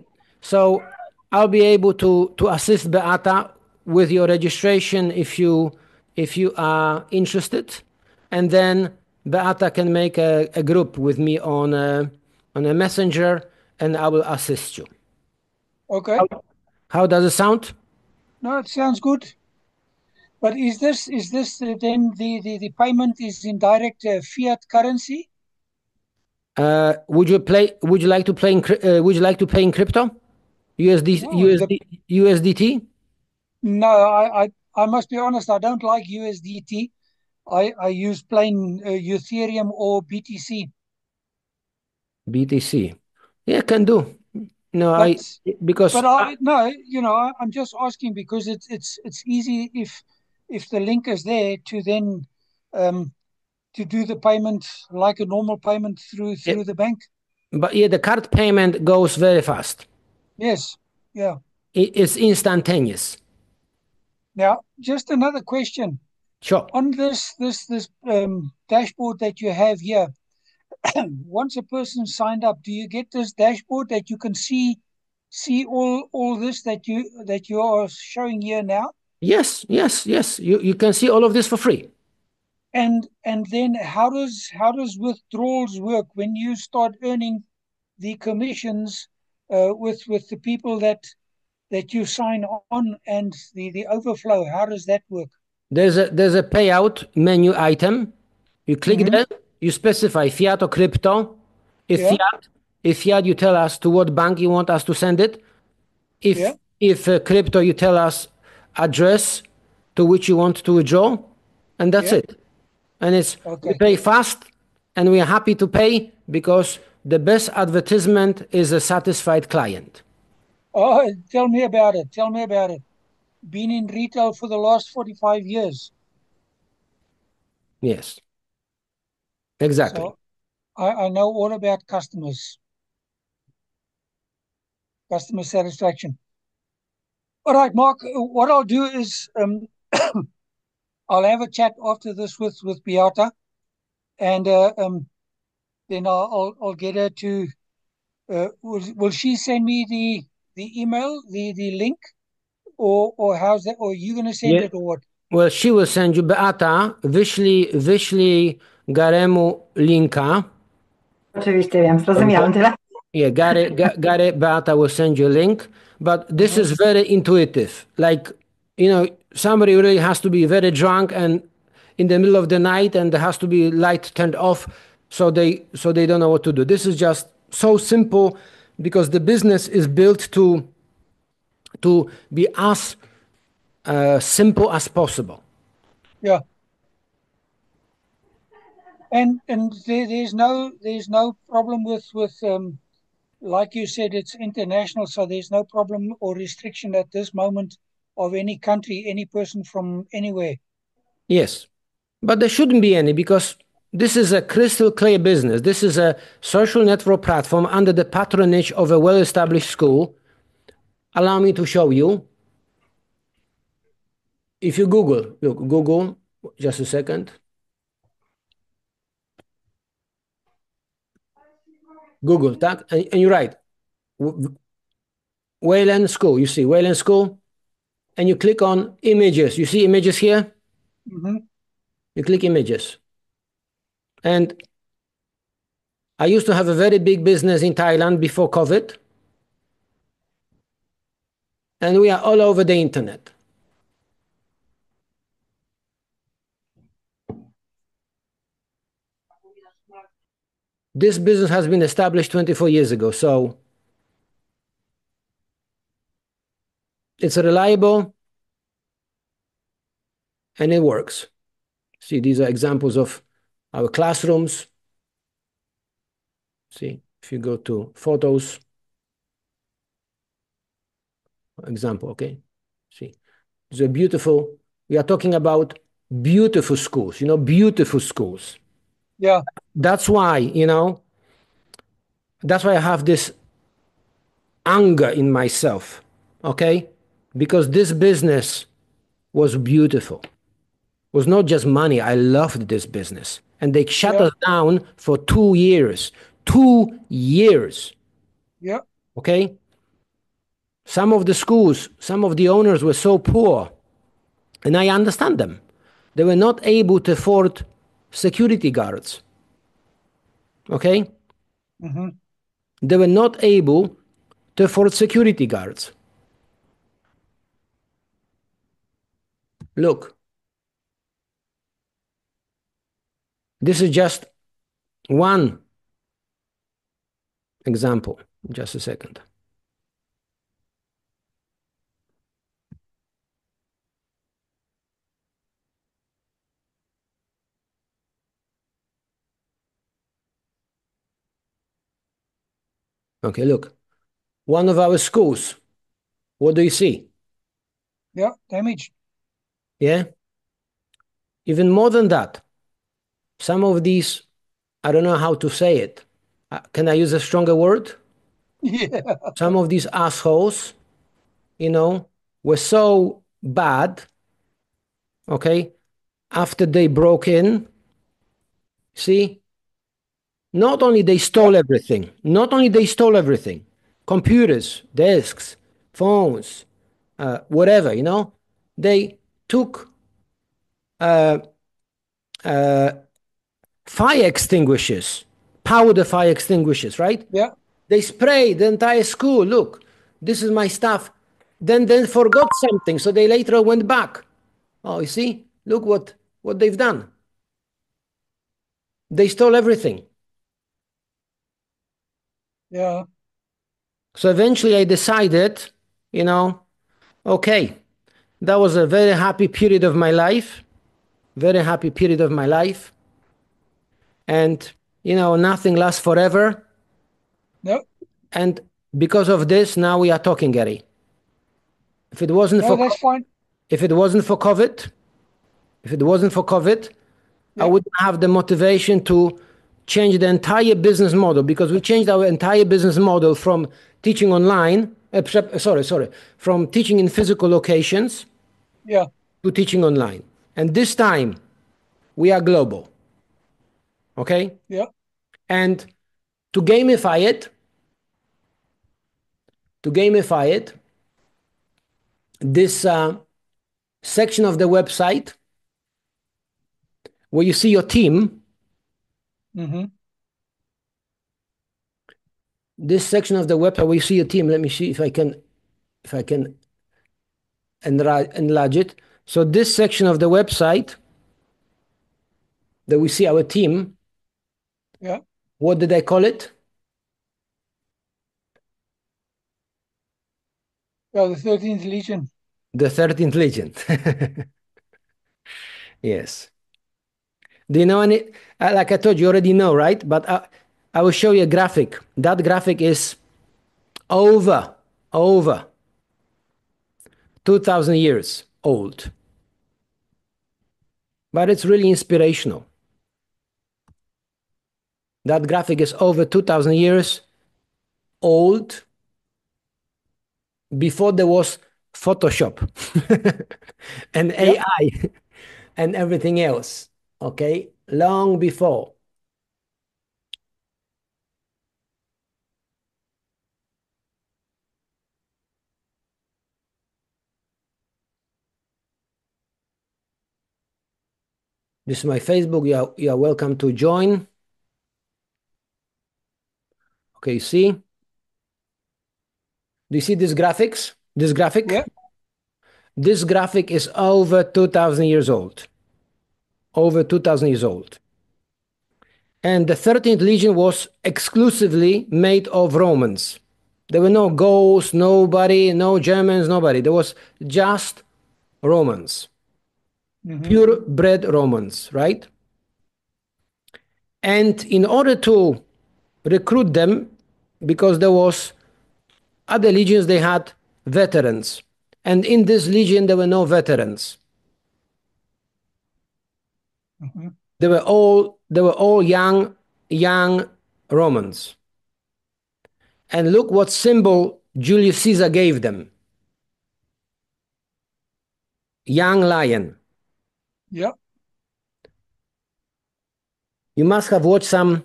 So I'll be able to assist Beata with your registration if you are interested, and then Beata can make a group with me on a messenger, and I will assist you. Okay. How does it sound? No, it sounds good. But is this then the payment is in direct fiat currency? Would you play? Would you like to play? Would you like to pay in crypto? USD, No, USD, USDT. no. I must be honest. I don't like USDT. I use plain Ethereum or BTC. BTC. Yeah, can do. No, But because no, I'm just asking because it's easy if the link is there to then um, to do the payment like a normal payment yeah, through the bank. but yeah, the card payment goes very fast. Yes, yeah. It's instantaneous. Now, just another question Sure. on this dashboard that you have here. Once a person signed up, do you get this dashboard that you can see all this that you are showing here now? Yes, yes, yes. You can see all of this for free. And then how does withdrawals work when you start earning the commissions with the people that you sign on and the overflow? How does that work? There's a payout menu item. You click Mm-hmm. there. You specify fiat or crypto. If Yeah, fiat, if fiat, you tell us to what bank you want us to send it. yeah, If crypto, you tell us address to which you want to withdraw, and that's yeah. it. And it's we Okay. pay fast, and we are happy to pay because the best advertisement is a satisfied client. Oh, tell me about it. Tell me about it. Been in retail for the last 45 years. Yes, exactly. So I know all about customer satisfaction. All right, Mark, what I'll do is I'll have a chat after this with Beata, and then I'll get her to. Will she send me the email, the link, or how's that? Or are you going to send Yeah. it, or what? Well, she will send you Beata, wyślij Garemu linka. Oczywiście wiem, zrozumiałam tyle. Yeah, Gary, Beata will send you a link. But this Mhm. is very intuitive. Like, somebody really has to be very drunk and in the middle of the night, and there has to be light turned off, so they don't know what to do. This is just so simple because the business is built to be as simple as possible. Yeah, and there's no problem with like you said, it's international, so there's no problem or restriction at this moment of any country, any person from anywhere. Yes, but there shouldn't be any because this is a crystal clear business. This is a social network platform under the patronage of a well established school. Allow me to show you. If you Google, just a second. Google, tak? And you write Walen School. You see Walen School, and you click on images. You see images here? Mm-hmm. You click images. And I used to have a very big business in Thailand before COVID. And we are all over the internet. This business has been established 24 years ago. So it's reliable and it works. See, these are examples of our classrooms. See, if you go to photos, example, okay? See, these are beautiful. We are talking about beautiful schools, beautiful schools. Yeah, That's why, that's why I have this anger in myself, okay? Because this business was beautiful. It was not just money. I loved this business. and they shut Yeah. us down for 2 years. 2 years. Yeah. Okay? Some of the schools, some of the owners were so poor, and I understand them. They were not able to afford security guards. Okay? Mm-hmm. They were not able to afford security guards. Look, this is just one example. Just a second. Okay, look. One of our schools. What do you see? Yeah. Damaged. Yeah? Even more than that. Some of these, I don't know how to say it. Can I use a stronger word? Yeah. Some of these assholes, were so bad, okay, after they broke in, see, not only they Yeah. stole everything, computers, desks, phones, whatever, they took fire extinguishers, powder fire extinguishers, right? Yeah. They sprayed the entire school. Look, this is my stuff. Then forgot something, so they later went back. Oh, you see? Look what they've done. They stole everything. Yeah. So eventually I decided, okay, that was a very happy period of my life. Very happy period of my life. And, nothing lasts forever. No. And because of this, now we are talking, Gary. If it wasn't No, for that's fine. if it wasn't for COVID, I Yeah. wouldn't have the motivation to change the entire business model, because we changed our entire business model from teaching online, from teaching in physical locations Yeah. to teaching online. And this time we are global. Okay? Yeah. And to gamify it, this section of the website where you see your team, Mm-hmm. this section of the website where you see your team, let me see if I can enlarge it. So this section of the website that we see our team, Yeah. what did I call it? Yeah. The 13th Legion. The 13th Legion. Yes. Do you know any? Like I told you, you already know, right? But I will show you a graphic. That graphic is over 2,000 years old. But it's really inspirational. That graphic is over 2,000 years old, before there was Photoshop and Yeah. AI and everything else. Okay? Long before. This is my Facebook. You are welcome to join. Okay, see? Do you see these graphics? This graphic? Yeah. This graphic is over 2,000 years old. Over 2,000 years old. And the 13th Legion was exclusively made of Romans. There were no Gauls, nobody, no Germans, nobody. There was just Romans. Mm-hmm. Purebred Romans, right? And in order to recruit them, because there was other legions, they had veterans, and in this legion there were no veterans. Mm-hmm. They were all young Romans. And look what symbol Julius Caesar gave them: young lion. Yeah. You must have watched some.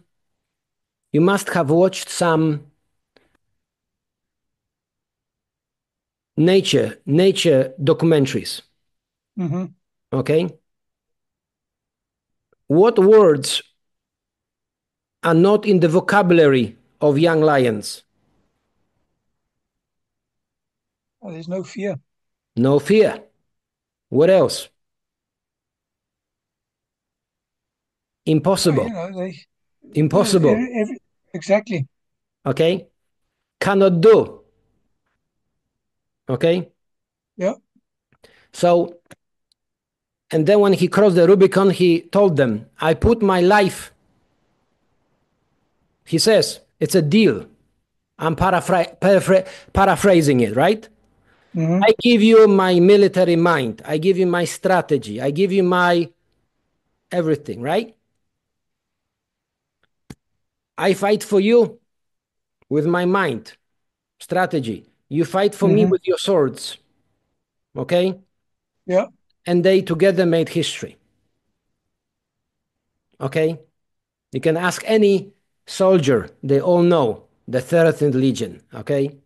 You must have watched some nature documentaries. Mm-hmm. Okay. What words are not in the vocabulary of young lions? Oh, there's no fear. No fear. What else? Oh, Impossible. Impossible. Exactly. Okay. Cannot do. Okay. Yeah. So, and then when he crossed the Rubicon, he told them, I put my life. He says, it's a deal. I'm paraphrasing it, right? Mm-hmm. I give you my military mind. I give you my strategy. I give you my everything, right? I fight for you with my mind, strategy. You fight for me Mm-hmm. with your swords, okay? Yeah. And they together made history, okay? You can ask any soldier, they all know the 13th Legion, okay?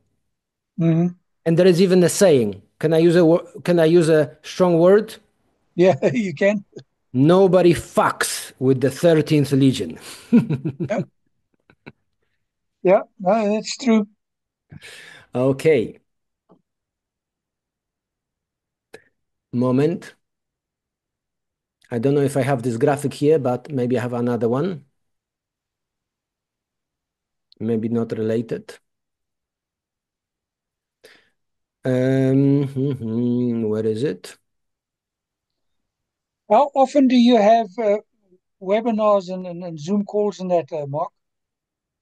Mm-hmm. And there is even a saying. Can I use a strong word? Yeah, you can. Nobody fucks with the 13th Legion. Yeah. Yeah. No, that's true. Okay. Moment. I don't know if I have this graphic here, but maybe I have another one. Maybe not related. Where is it? How often do you have webinars and Zoom calls and that, Mark?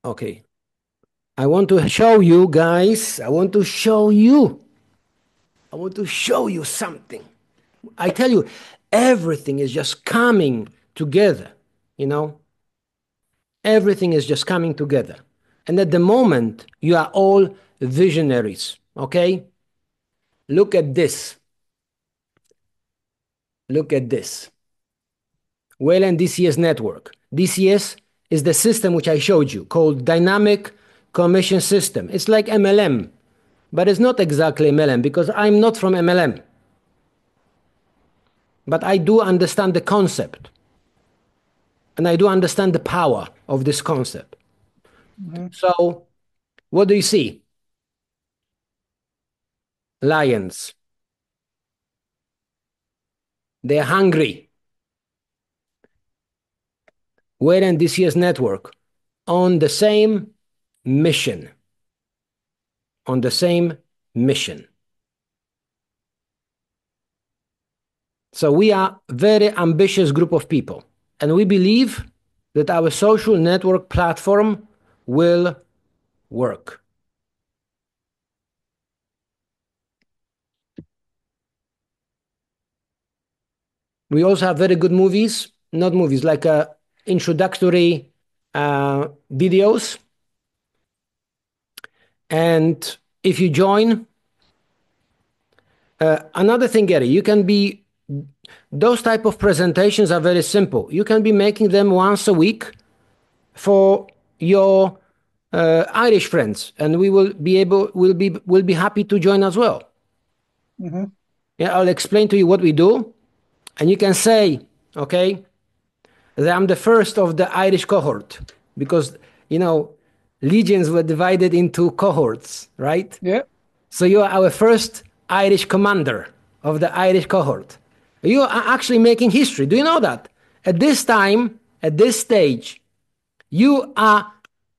Okay. I want to show you guys. I want to show you something. I tell you, everything is just coming together, you know? Everything is just coming together. And at the moment, you are all visionaries, okay? Look at this. Look at this. Walen DCS network. DCS is the system which I showed you called Dynamic Commission System. It's like MLM, but it's not exactly MLM because I'm not from MLM. But I do understand the concept. And I do understand the power of this concept. Mm-hmm. So, what do you see? Lions. They're hungry. We're in DCS network on the same mission. On the same mission. So we are a very ambitious group of people. And we believe that our social network platform will work. We also have very good movies, not movies, like introductory videos. And if you join, another thing, Gary, you can be, those type of presentations are very simple. You can be making them once a week for your Irish friends, and we will be able, will be happy to join as well. Mm-hmm. Yeah, I'll explain to you what we do, and you can say, okay, that I'm the first of the Irish cohort, because, you know, legions were divided into cohorts, right? Yeah. So you are our first Irish commander of the Irish cohort. You are actually making history. Do you know that? At this time, at this stage, you are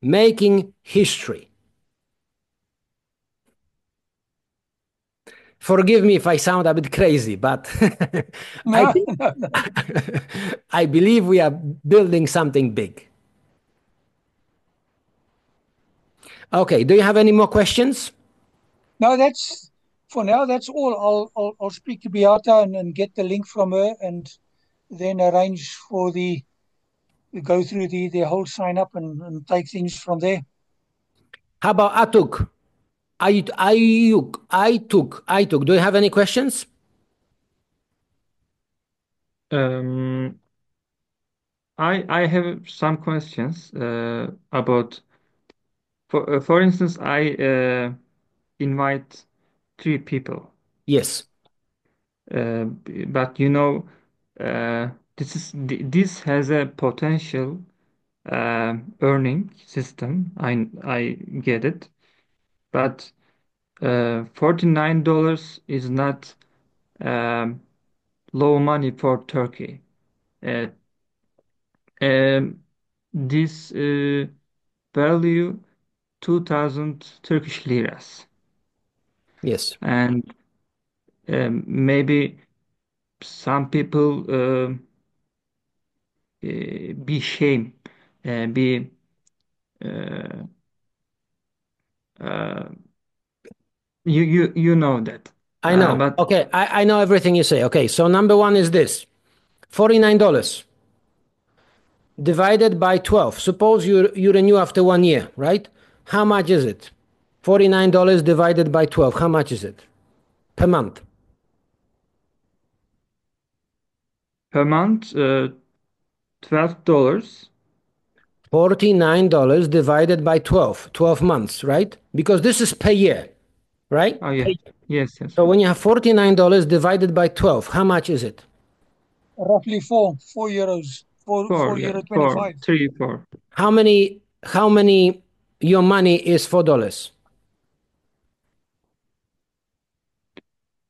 making history. Forgive me if I sound a bit crazy, but I, No, no, no. I believe we are building something big. Okay, do you have any more questions? No, that's for now. That's all. I'll speak to Beata and get the link from her, and then arrange for the go through the whole sign up and take things from there. How about Atuk? I took. Do you have any questions? Um, I have some questions about for instance I invite three people. Yes. But uh, this has a potential earning system. I get it, but $49 is not um, low money for Turkey. Uh, um, this value 2,000 Turkish liras, Yes. and maybe some people be shame, be uh, uh, you know that, I know. but Okay, I know everything you say. Okay, so number one is this $49 divided by 12. Suppose you renew after 1 year, right? How much is it? $49 divided by 12. How much is it per month? per month $12. $49 divided by 12. 12 months, right? Because this is per year, right? Oh yeah, yes. So when you have $49 divided by 12, how much is it? Roughly four euros, four Four, yeah, euro four, 25. three, four. How many your money is $4?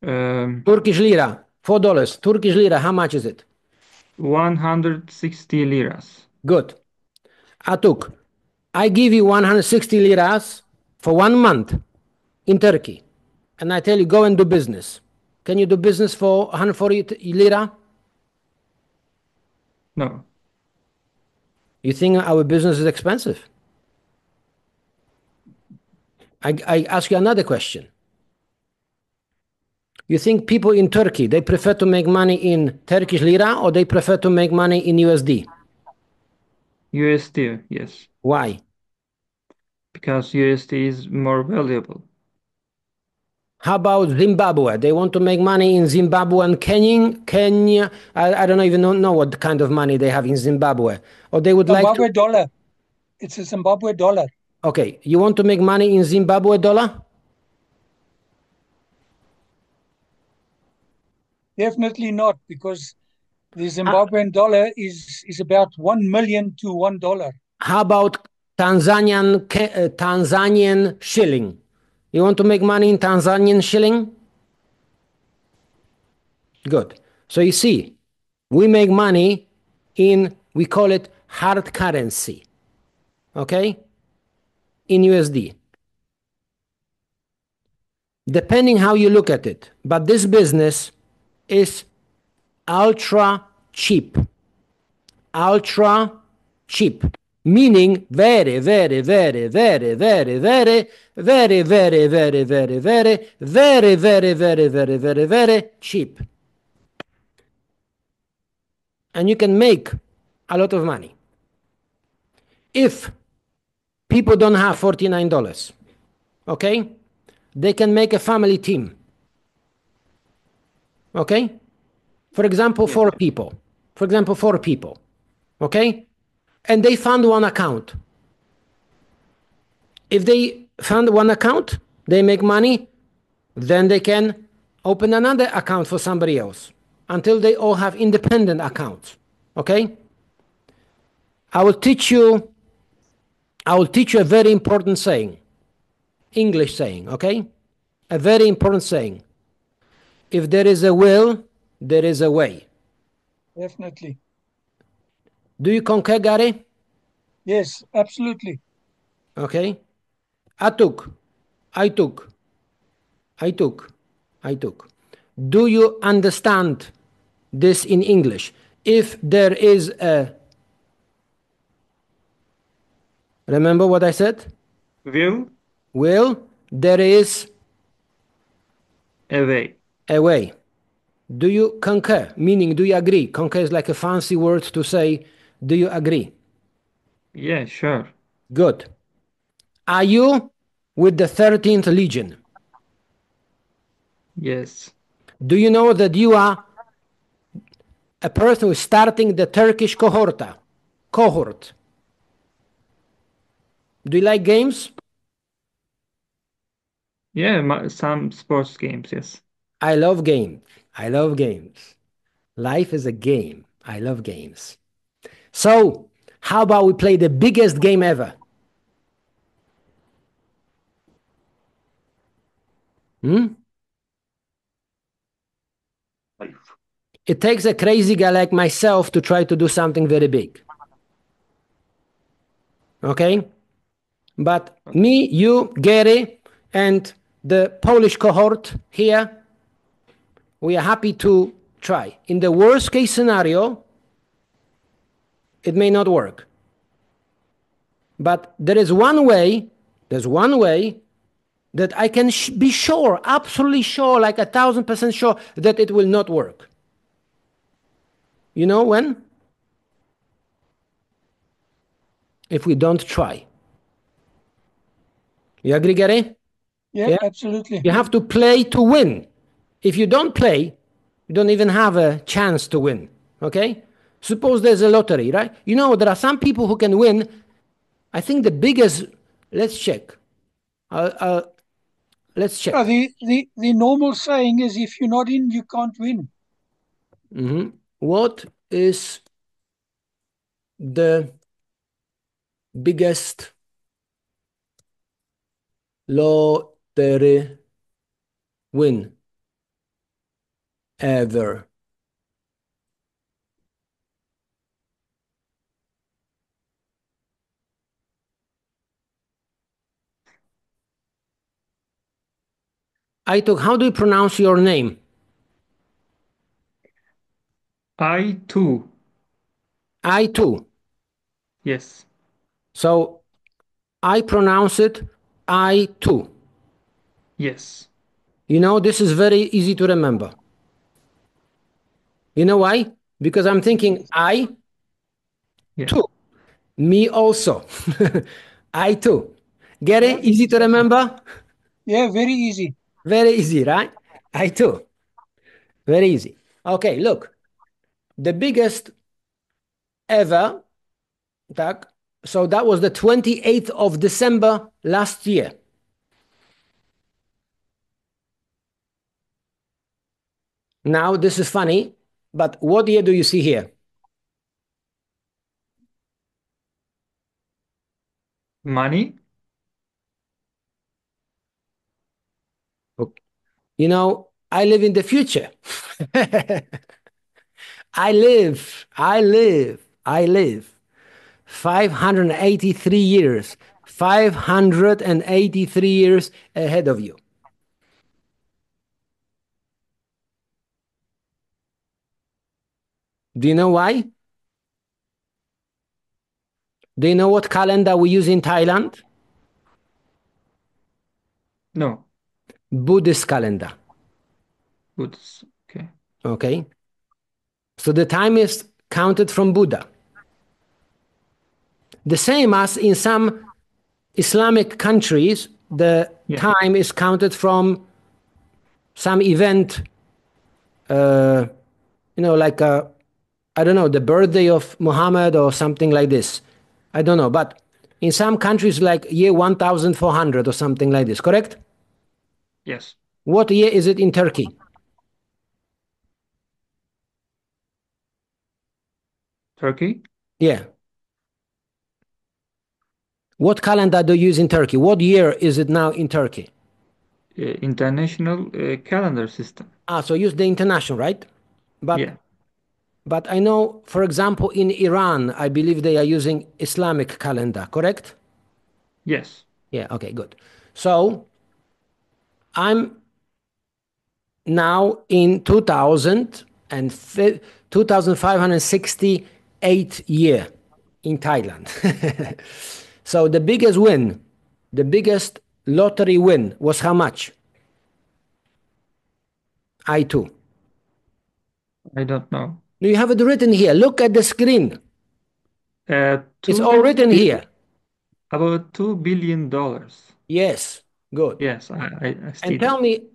Um, Turkish lira, $4. Turkish lira, how much is it? 160 liras. Good. Atuk, I give you 160 liras for 1 month in Turkey. And I tell you, go and do business. Can you do business for 140 lira? No, You think our business is expensive? I ask you another question. You think people in Turkey, they prefer to make money in Turkish lira or they prefer to make money in USD? USD, yes, Why? because USD is more valuable. How about Zimbabwe? They want to make money in Zimbabwe and Kenya. I don't even know what kind of money they have in Zimbabwe. Or they would like to. Zimbabwe dollar. It's a Zimbabwe dollar. Okay, you want to make money in Zimbabwe dollar? Definitely not, because the Zimbabwean dollar is about 1 million to $1. How about Tanzanian shilling? You want to make money in Tanzanian shilling? Good. So you see, we make money in, we call it hard currency, okay? In USD. Depending how you look at it. But this business is ultra cheap. Ultra cheap. Meaning very, very, very, very, very, very, very, very, very, very, very, very, very, very, very, very, very cheap. And you can make a lot of money. If people don't have $49, okay? They can make a family team. Okay? For example, Yes, four people. For example, four people. Okay? And they fund one account. If they fund one account, they make money, then they can open another account for somebody else until they all have independent accounts. Okay? I will teach you a very important saying. English saying, okay? A very important saying. If there is a will, there is a way. Definitely. Do you concur, Gary? Yes, absolutely. Okay. I took, I took, I took, I took. Do you understand this in English? If there is a, remember what I said? will Will, there is away. a way. Do you concur? Meaning, do you agree? Concur is like a fancy word to say, do you agree? Yeah, sure. Good. Are you with the 13th Legion? Yes, Do you know that you are a person who is starting the Turkish cohorta? cohort. Do you like games? Yeah, some sports games, yes. I love games. I love games. Life is a game. I love games. So, how about we play the biggest game ever? It takes a crazy guy like myself to try to do something very big. Okay? But me, you, Gary, and the Polish cohort here, we are happy to try. In the worst case scenario, it may not work. But there's one way that I can be sure, absolutely sure, like 1,000% sure that it will not work. You know when? If we don't try. You agree, Gary? Yeah, absolutely. You have to play to win. If you don't play, you don't even have a chance to win. Okay? Suppose there's a lottery, right? You know, there are some people who can win. I think the biggest, let's check. Let's check. The normal saying is if you're not in, you can't win. What is the biggest lottery win ever? Aituk, how do you pronounce your name? I too. I too. Yes. So I pronounce it I too. Yes. You know, this is very easy to remember. You know why? Because I'm thinking I Yeah. too. Me also. I too. Get it? Yeah. Easy to remember? Yeah, very easy. Very easy, right? I too. Very easy. Okay, look. The biggest ever, tak? So that was the 28th of December last year. Now, this is funny, but what year do you see here? Money? You know, I live in the future. I live 583 years, 583 years ahead of you. Do you know why? Do you know what calendar we use in Thailand? No. Buddhist calendar. Good. Okay. Okay. So the time is counted from Buddha. The same as in some Islamic countries, the time is counted from some event, like I don't know, the birthday of Muhammad or something like this. I don't know, but in some countries like year 1400 or something like this, correct? Yes. What year is it in Turkey? Turkey? Yeah. What calendar do you use in Turkey? What year is it now in Turkey? International calendar system. So use the international, right? But I know, for example, in Iran, I believe they are using Islamic calendar, correct? Yes. Yeah, okay, good. So I'm now in 2568 year in Thailand. So the biggest win, the biggest lottery win was how much? I too. I don't know. You have it written here. Look at the screen. It's all written here. About $2 billion. Yes, good. Yes, I see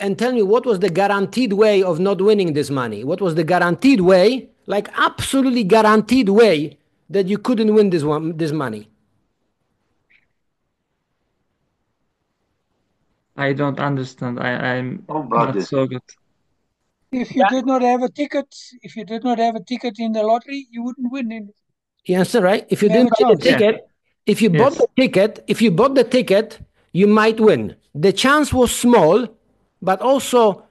And tell me what was the guaranteed way of not winning this money? What was the guaranteed way, like absolutely guaranteed way that you couldn't win this money? I don't understand. I'm Oh, not brother. so good. If you did not have a ticket, in the lottery, you wouldn't win anything. You understand, right? If you You have didn't a buy the chance. Yeah. ticket, if you bought Yes. the ticket, you might win. The chance was small, but also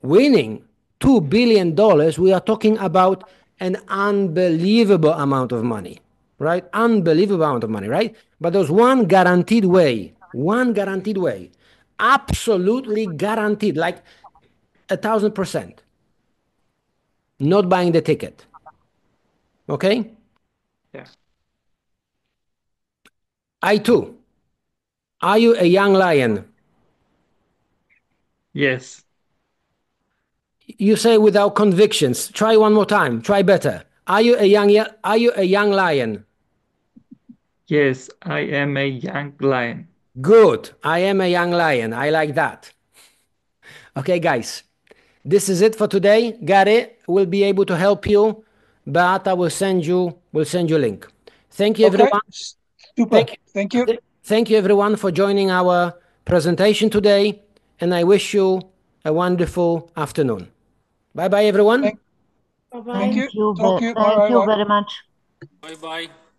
winning $2 billion, we are talking about an unbelievable amount of money, right? Unbelievable amount of money, right? But there's one guaranteed way, absolutely guaranteed, like 1,000%, not buying the ticket. Okay? Yeah. I too. Are you a young lion? Yes. You say without convictions. Try one more time. Try better. Are you a young lion? Yes, I am a young lion. Good. I am a young lion. I like that. Okay, guys. This is it for today. Gary will be able to help you. Beata will send you a link. Thank you, Okay, everyone. super. Thank you. Thank you, everyone, for joining our presentation today. And I wish you a wonderful afternoon. Bye-bye, everyone. Thank you. Thank you Talk to you. Bye, bye, bye. very much. Bye-bye.